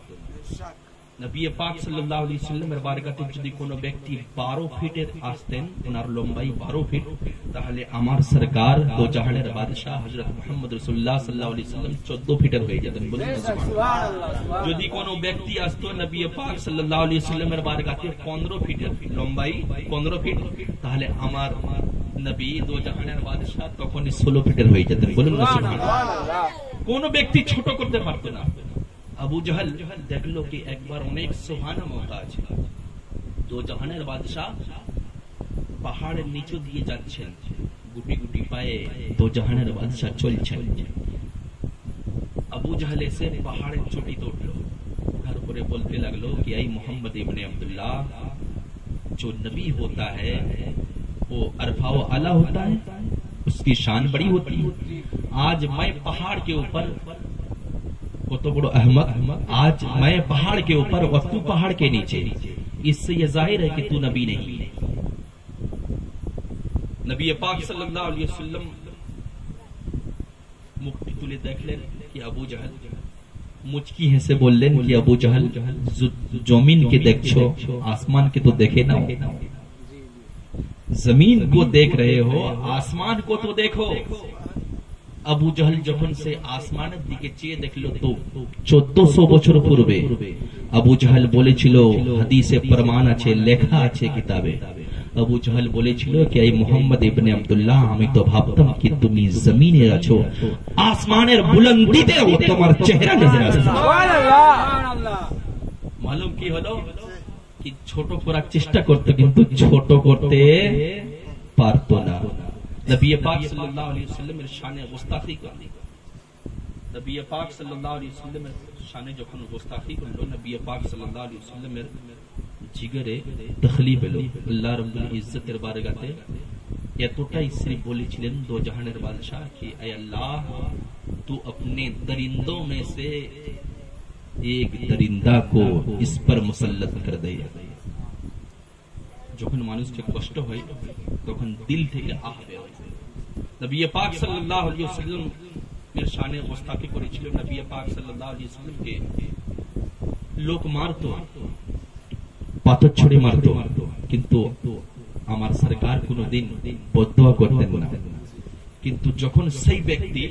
নবী পাক সাল্লাল্লাহু আলাইহি ওয়াসাল্লামের বারগাতে যদি কোনো ব্যক্তি 12 ফিটের আসতেন, ওনার লম্বাই 12 ফিট, তাহলে আমার সরকার দো জাহানের বাদশাহ হযরত মুহাম্মদ রাসূলুল্লাহ সাল্লাল্লাহু আলাইহি ওয়াসাল্লাম 14 ফিটের হয়ে যেতেন। বলুন সুবহানাল্লাহ। যদি কোনো ব্যক্তি আসতো নবী পাক সাল্লাল্লাহু আলাইহি ওয়াসাল্লামের বারগাতে 15 ফিটের লম্বাই, 15 ফিট, তাহলে আমার নবী দো জাহানের বাদশাহ তখন 16 ফিটের হয়ে যেতেন। বলুন সুবহানাল্লাহ। কোন ব্যক্তি ছোট করতে পারতো না। আবু জাহল দেখলো কি একবার অনেক সুবহানা মৌকা আছে, দো জাহানের বাদশাহ পাহাড়ের নিচে দিয়ে যাচ্ছেন, গুটি গুটি পায়ে দো জাহানের বাদশাহ চলছেন। আবু জাহল এসে পাহাড়ের চটিতে উঠলো, उठार করে বলতে লাগলো कि आई मोहम्मद इब्ने अब्दुल्लाह, जो नबी होता है वो अरफा व आला होता है, उसकी शान बड़ी होती है। आज मैं पहाड़ के ऊपर, वो तो बड़ो अहमद, आज मैं पहाड़ के ऊपर और तू पहाड़ के नीचे, इससे यह जाहिर है कि तू नबी नहीं। नबी पाक सल्लल्लाहु अलैहि वसल्लम मुक्ति तुले देखलेन कि अबू जहल मुचकी हेसे बोललेन कि अबू जहल जमीन के देखो, आसमान के तो देखे ना, जमीन को देख रहे हो, आसमान को तो देखो। আবু জাহল যখন সে আসমানের দিকে চেয়ে দেখলো তো 1400 বছর পূর্বে আবু জাহল বলেছিল, হাদিসে প্রমাণ আছে, লেখা আছে কিতাবে, আবু জাহল বলেছিল कि এই মোহাম্মদ ইবনে আব্দুল্লাহ, আমি তো ভাবতাম कि তুমি জমিনে আছো, আসমানের বুলন্দিতে তোমার চেহারা নজর আসছে। সুবহানাল্লাহ। মালুম কি হলো कि ছোট করার চেষ্টা করতে, কিন্তু ছোট করতে পারতো না। नबी पाक सल्लल्लाहु अलैहि वसल्लम এর শানে গুস্তাখি করল। নবী পাক সাল্লাল্লাহু আলাইহি ওয়াসাল্লাম এর শানে যখন গুস্তাখি করলো, নবী পাক সাল্লাল্লাহু আলাইহি ওয়াসাল্লাম এর জিগরে তখলিব এলো। আল্লাহ রাব্বুল ইজ্জতের বারগাতে এতটাই সির্ফ বলেছিলেন দো জাহানের বাদশাহ कि ऐ अल्लाह, तू अपने दरिंदों में से एक दरिंदा को इस पर मुसल्लत कर दे। যখন মানুষকে কষ্ট হয় তখন দিল থেকে আহ বের হয়। নবী পাক সাল্লাল্লাহু আলাইহি ওয়াসাল্লাম এর শানে গুস্তাখি করেছিল। নবী পাক সাল্লাল্লাহু আলাইহি ওয়াসাল্লামকে লোক মারতো, পাথর ছুঁড়ে মারতো, কিন্তু আমার সরকার কোনোদিন বদদুয়া করতেন না। কিন্তু যখন সেই ব্যক্তি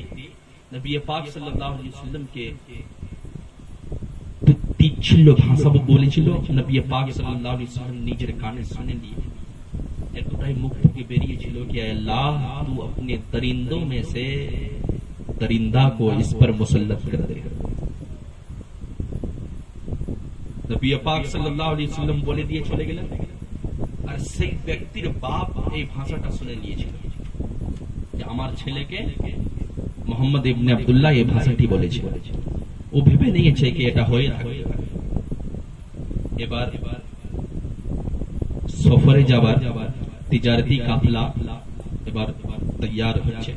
নবী পাক সাল্লাল্লাহু আলাইহি ওয়াসাল্লামকে তিচ্ছিল্য ভাষা বলেছিল, নবী পাক সাল্লাল্লাহু আলাইহি ওয়াসাল্লাম নিজের কানে শুনে নিয়ে এতটাই মুখ থেকে বেরিয়েছিল कि अल्लाह, तू अपने दरिंदों में से दरिंदा को इस पर मुसल्लत कर दे। নবী পাক সাল্লাল্লাহু আলাইহি ওয়াসাল্লাম বলে দিয়ে চলে গেলেন। আর সেই ব্যক্তির বাপ এই ভাষাটা শুনে নিয়েছিল যে আমার ছেলেকে মোহাম্মদ ইবনে আব্দুল্লাহ এই ভাষাটি বলেছে। ও ভেবে নিয়েছে কি এটা হয়ে থাকবে। এবার সফরে যাবার তিজারতি কাফলা এবার তৈয়ার হচ্ছে।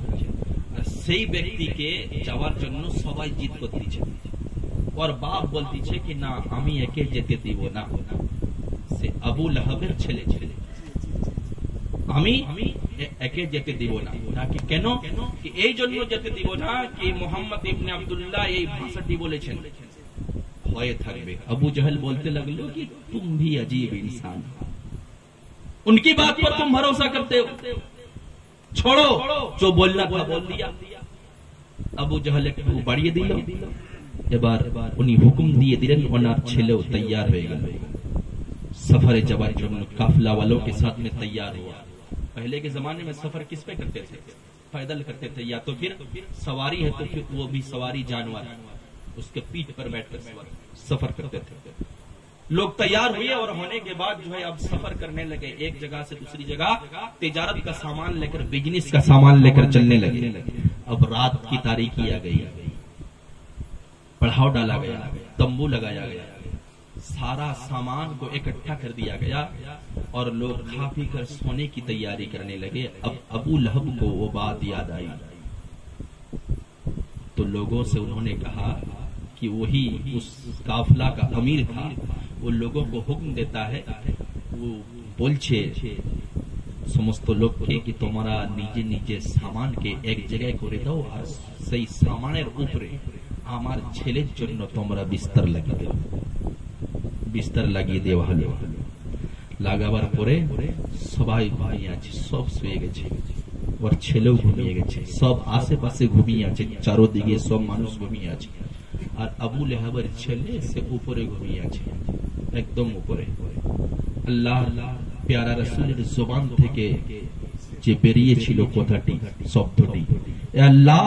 আর সেই ব্যক্তিকে যাওয়ার জন্য সবাই জিদ করতেছে, और बाप বলতেছে कि না, আমি একে যেতে দিব না। সে আবু লাহাবের ছেলে ছেলে, আমি একে যেতে দিব না। নাকি কেন? कि এই জন্য যেতে দিব না कि মোহাম্মদ ইবনে আব্দুল্লাহ এই ভাষাটি বলেছেন, ভয়ে থাকবে। আবু জাহল বলতে লাগলো कि तुम भी अजीब इंसान, उनकी बात पर तुम भरोसा करते हो। छोड़ो, जो बोलना था बोल दिया। আবু জাহেল একটু বাড়িয়ে দিল। এবার উনি হুকুম দিয়ে দিলেন, ওনার ছেলেও তৈয়ার হয়ে গেল, सफर जवार काफिला वालों के साथ में तैयार हुआ। पहले के जमाने में सफर किस पे करते थे? पैदल करते थे, या तो फिर सवारी है तो फिर वो भी सवारी जानवर, उसके पीठ पर बैठकर सफर करते थे। लोग तैयार हुए और होने के बाद जो है अब सफर करने लगे, एक जगह से दूसरी जगह तिजारत का सामान लेकर, बिजनेस का सामान लेकर चलने लगे। अब रात की तारीकी आ गई, पड़ाव डाला गया, तंबू लगाया गया, सारा सामान को इकट्ठा कर दिया गया और लोग खा पी कर सोने की तैयारी करने लगे। अब अबू लहब को वो बात याद आई तो लोगों से उन्होंने कहा कि वही उस काफिला का अमीर था, वो लोगों को हुक्म देता है, वो बोलছে সমস্ত লোককে কি তোমরা নিজে নিজে সামানকে এক জায়গায় করে দাও আর সেই সামানের উপরে আমার ছেলের জন্য তোমরা বিস্তার লাগিয়ে দাও। বিস্তার লাগিয়ে দেওয়া হলো। লাগাবার পরে সবাই ঘুমিয়ে আছে, সব শুয়ে গেছে, ওর ছেলেও ঘুমিয়ে গেছে, সব আশেপাশে ঘুমিয়ে আছে, চারদিকে সব মানুষ ঘুমিয়ে আছে, আর আবু লেহাবের ছেলে সে উপরে ঘুমিয়ে আছে, একদম উপরে। আল্লাহ প্যারা রাসূলের জবান থেকে যে বেরিয়েছিল কথাটি, শব্দটি, আল্লাহ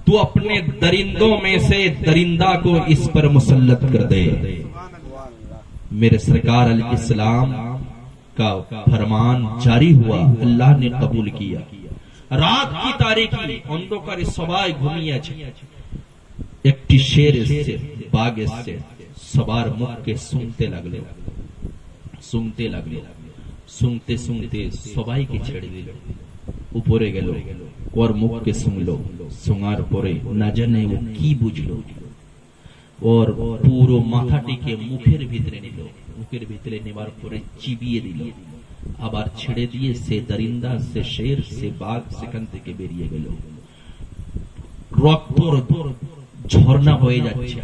तू अपने दरिंदों में से दरिंदा को इस पर मुसल्लत कर दे। मेरे सरकार अलैहिस्सलाम का फरमान जारी हुआ, अल्लाह ने कबूल किया। रात की तारीकी, अंधकार सबाई घुमिए আছে, একটি শের এসেছে, বাঘ এসেছে, সবার মুখকে শুনতে লাগলো, শুনতে লাগলো, শুনতে শুনতে সবাইকে ছেড়ে দিল, উপরে গেল, ওর মুখকে শুনলো, শোনার পরে না জানে ও কি বুঝলো, ওর পুরো মাথাটিকে মুখের ভিতরে নিল, মুখের ভিতরে নেবার পরে চিবিয়ে দিল, আবার ছেড়ে দিয়ে সে দরিন্দা, সে শের, সে বাঘ সেখান থেকে বেরিয়ে গেল। রক্ত ঝর্ণা হয়ে যাচ্ছে,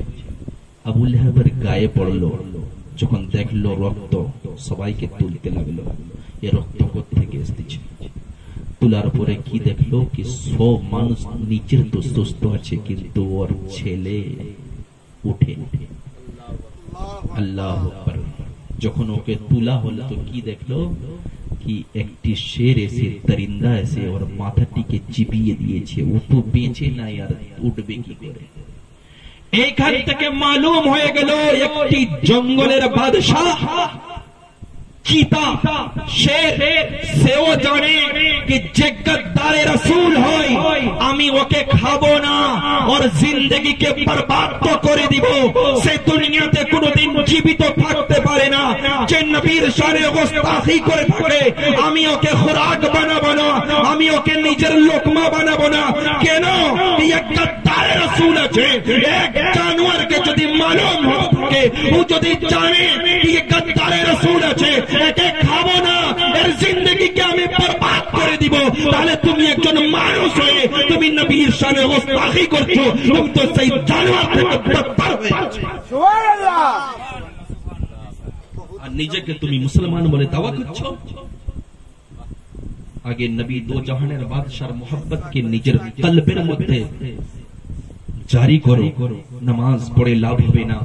আবু লাহাবের গায়ে পড়লো, যখন দেখলো রক্ত সবাইকে তুলতে লাগলো, এ রক্ত কোত্থেকে এসেছে। তোলার পরে কি দেখলো কি সব মানুষ নিচের তো সুস্থ আছে, কিন্তু ওর ছেলে উঠে। আল্লাহ আকবার। যখন ওকে তুলা হলো তো কি দেখলো কি একটি শের এসে, দরিন্দা এসে ওর মাথাটিকে চিবিয়ে দিয়েছে, ও তো বেঁচে নাই, আর উঠবে কি করে। এইখান থেকে মালুম হয়ে গেল একটি জঙ্গলের বাদশাহ চিতা শের, সেও জানে कि जे गद्दार रसूल হয় আমি ওকে খাবো না, ওর জিন্দেগি কে বরবাদ তো করে দিব, সে দুনিয়াতে কোনোদিন জীবিত থাকতে পারে না। যে নবীর শানে গোস্তাখি করে থাকে আমি ওকে খোরাক বানাবো না, আমি ওকে নিজের লোকমা বানাবো না। কেন? এক গদ্দার রসুল আছে, এক জানোয়ারকে যদি মালুম থাকে, ও যদি জানে कि ये गद्दार रसूल আছে, একে খাবো না, এর জিন্দেগিকে আমি বরবাদ করে দিব, তাহলে তুমি একজন মানুষ হয়ে তুমি নবীর শানে গোস্তাখি করছো, তুমি তো সেই জানোয়ার থেকে বদতর হয়ে যাচ্ছ। সুবহানাল্লাহ। আর নিজেকে তুমি মুসলমান বলে দাওয়া করছো। আগে নবী দো জাহানের বাদশার মোহাব্বতকে নিজের কলবের মধ্যে জারি করো। নামাজ পড়ে লাভ হবে না,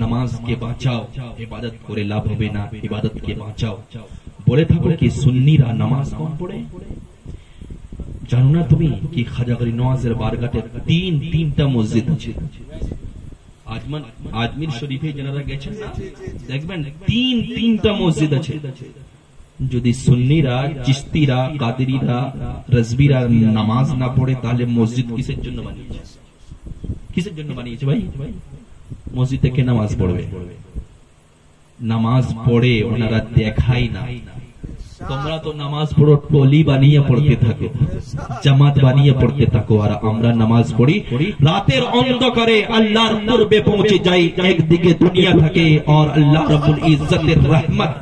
নামাজকে বাঁচাও, ইবাদত করে লাভ হবে না, ইবাদতকে বাঁচাও। বলে থাকো কি সুন্নিরা নামাজ কম পড়ে। জানো না তুমি কি খাজা গরিব নওয়াজের বারগাতে তিনটা মসজিদ আছে। আজমির শরীফে যারা গেছেন না দেখবেন তিনটা মসজিদ আছে। যদি সুন্নিরা, চিশতিরা, কাদেরিরা, রাজবিরা নামাজ না পড়ে তাহলে মসজিদ কিসের জন্য বানিয়েছে? কিসের জন্য বানিয়েছে ভাই? মসজিদে কে নামাজ পড়বে? নামাজ পড়ে ওনারা দেখাই না। তোমরা তো নামাজ পড়ো টলি বানিয়ে পড়তে থাকো, জামাত বানিয়ে পড়তে থাকো, আর আমরা নামাজ পড়ি রাতের অন্ধকারে আল্লাহর কুরবে পৌঁছে যাই। একদিকে দুনিয়া থাকে আর আল্লাহ রাব্বুল ইজ্জতের রহমত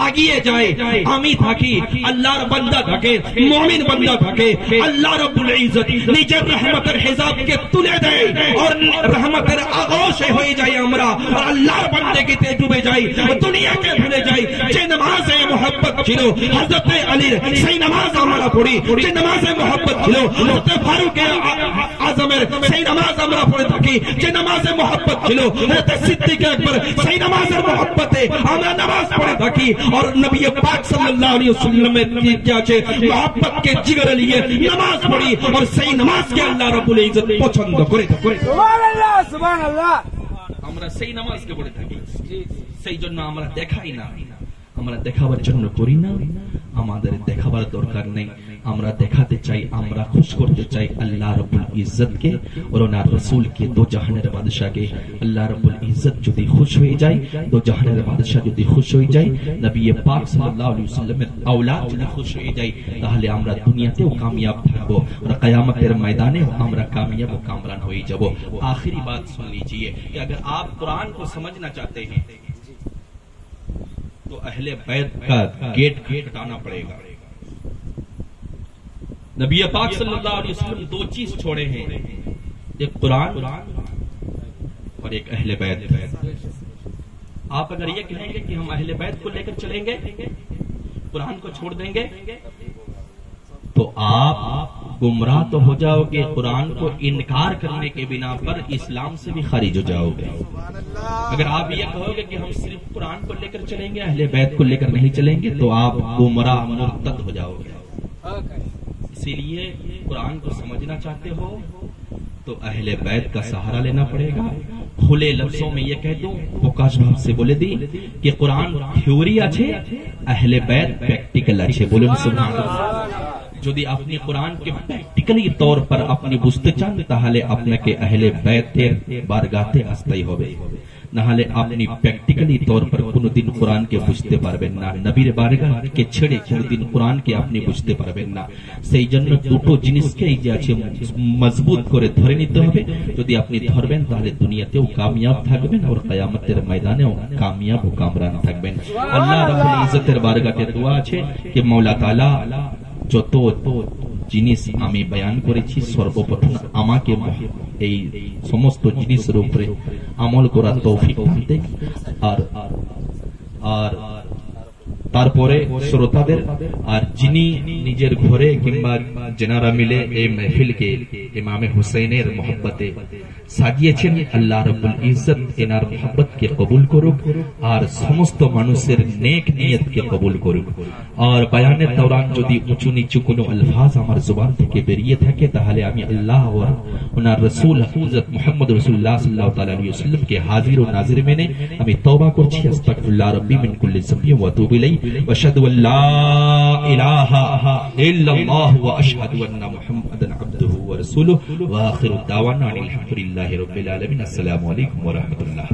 আগিয়ে যায়, আমি থাকি, আল্লাহর বান্দা থাকে, মুমিন বান্দা থাকে। আল্লাহ রাব্বুল ইজ্জত নিজের রহমতের হিজাবকে তুলে দেয় আর রহমতের আগোশে হয়ে যায় আমরা, আর আল্লাহর বান্দাগিতে ডুবে যাই, দুনিয়াকে ভুলে যাই। যে নামাজে मोहब्बत छिलो हजरत আলীর সেই নামাজ আমরা পড়ি যে নামাজে মোহব্বত ছিল হযরত ফারুক আজমের সেই নামাজ আমরা পড়ে থাকি যে নামাজে মোহব্বত ছিল হযরত সিদ্দিক আকবর সেই নামাজের মোহব্বতে আমরা নামাজ পড়ে থাকি और नबी पाक सल्लल्लाहु अलैहि वसल्लम की क्या है मोहब्बत के जिगर लिए नमाज पढ़ी और सही नमाज के अल्लाह रब्बुल इज्जत पसंद करे सुभान अल्लाह सुभान अल्लाह আমরা সেই নামাজকে পড়ে থাকি সেই জন্য আমরা দেখাই না আমরা দেখাবার জন্য করি না আমাদের দেখাবার দরকার নেই আমরা দেখাতে চাই আমরা খুশ করতে চাই আল্লাহ রব্বুল ইজ্জত কে और ওনার রাসূল কে দো জাহানের বাদশা কে আল্লাহ রব্বুল ইজ্জত যদি খুশ হয়ে যায় দো জাহানের বাদশা যদি খুশ হয়ে যায় নবী পাক সাল্লাল্লাহু আলাইহি ওয়াসাল্লামের আওলাদ যদি খুশ হয়ে যায় তাহলে আমরা দুনিয়াতেও কামিয়াব থাকবো और কিয়ামতের ময়দানে আমরা কামিয়াব ও কামরান হয়ে যাব आखिरी बात सुन लीजिए कि अगर आप कुरान को समझना चाहते हैं तो अहले बैत का गेट हटाना पड़ेगा नबी पाक सल्लल्लाहु अलैहि वसल्लम दो चीज छोड़े हैं एक कुरान और एक अहले बैत आप अगर ये कहेंगे कि हम अहले बैत को लेकर चलेंगे कुरान को छोड़ देंगे तो आप गुमराह तो हो जाओगे कुरान को इनकार करने के बिना पर इस्लाम से भी खारिज हो जाओगे अगर आप ये कहोगे कि हम सिर्फ कुरान को लेकर चलेंगे अहले बैत को लेकर नहीं चलेंगे तो आप गुमराह मुर्तद हो जाओगे इसीलिए कुरान को समझना चाहते हो तो अहले बैत का सहारा लेना पड़ेगा खुले लफ्जों में ये कह दूं प्रकाश भाव से बोले दी कि कुरान थ्योरी আছে अहले बैत प्रैक्टिकल আছে बोलুন सुभान যদি আপনি কোরআনকে প্র্যাকটিক্যালি তौर पर আপনি বুঝতে চান তাহলে আপনাকে আহলে বাইতের বারগাতে আসতেই হবে না হলে আপনি প্র্যাকটিক্যালি তौर पर কোনদিন কোরআনকে বুঝতে পারবেন না নবীর বারগাকে ছেড়ে কোনদিন কোরআনকে আপনি বুঝতে পারবেন না সেই জন্য দুটো জিনিসকে এই যে আছে মজবুত করে ধরে নিতে হবে যদি আপনি ধরবেন তাহলে দুনিয়াতেও কামিয়াব থাকবেন আর কিয়ামতের ময়দানেও কামিয়াব ও কামরান থাকবেন আল্লাহ রাব্বুল ইজ্জতের বারগাতে দোয়া আছে कि मौला ताला যত জিনিস আমি বয়ান করেছি সর্বপ্রথম আমাকে এই সমস্ত জিনিসের উপরে আমল করার তৌফিক দান দেন আর তারপরে শ্রোতাদের আর যিনি নিজের ঘরে কিংবা যারা মিলে এই মাহফিলকে ইমামে হুসাইনের মোহব্বতে সাজিয়েছেন আল্লাহ রাব্বুল ইজ্জত এনার মোহব্বতকে কবুল করুক আর সমস্ত মানুষের নেক নিয়তকে কবুল করুক আর বয়ানের দৌরান যদি উঁচু নিচু কোনো আলফাজ আমার জবান থেকে বেরিয়ে থাকে তাহলে আমি আল্লাহ ও ওনার রাসূল হযরত মুহাম্মদ রাসূলুল্লাহ সাল্লাল্লাহু তাআলা আলাইহি ওয়াসাল্লাম কে হাজির ও নাজির মেনে আমি তওবা করছি আস্তাগফিরুল্লাহ রাব্বি মিন কুল্লি যামবি ওয়া আতুবু ইলাইহি ওয়া আশহাদু আল লা ইলাহা ইল্লাল্লাহু ওয়া আশহাদু আন্না মুহাম্মাদান আবদুহু ওয়া রাসূলুহু ওয়া আখিরু দাওয়ানা আলহামদুলিল্লাহি রাব্বিল আলামিন আসসালামু আলাইকুম ওয়া রাহমাতুল্লাহ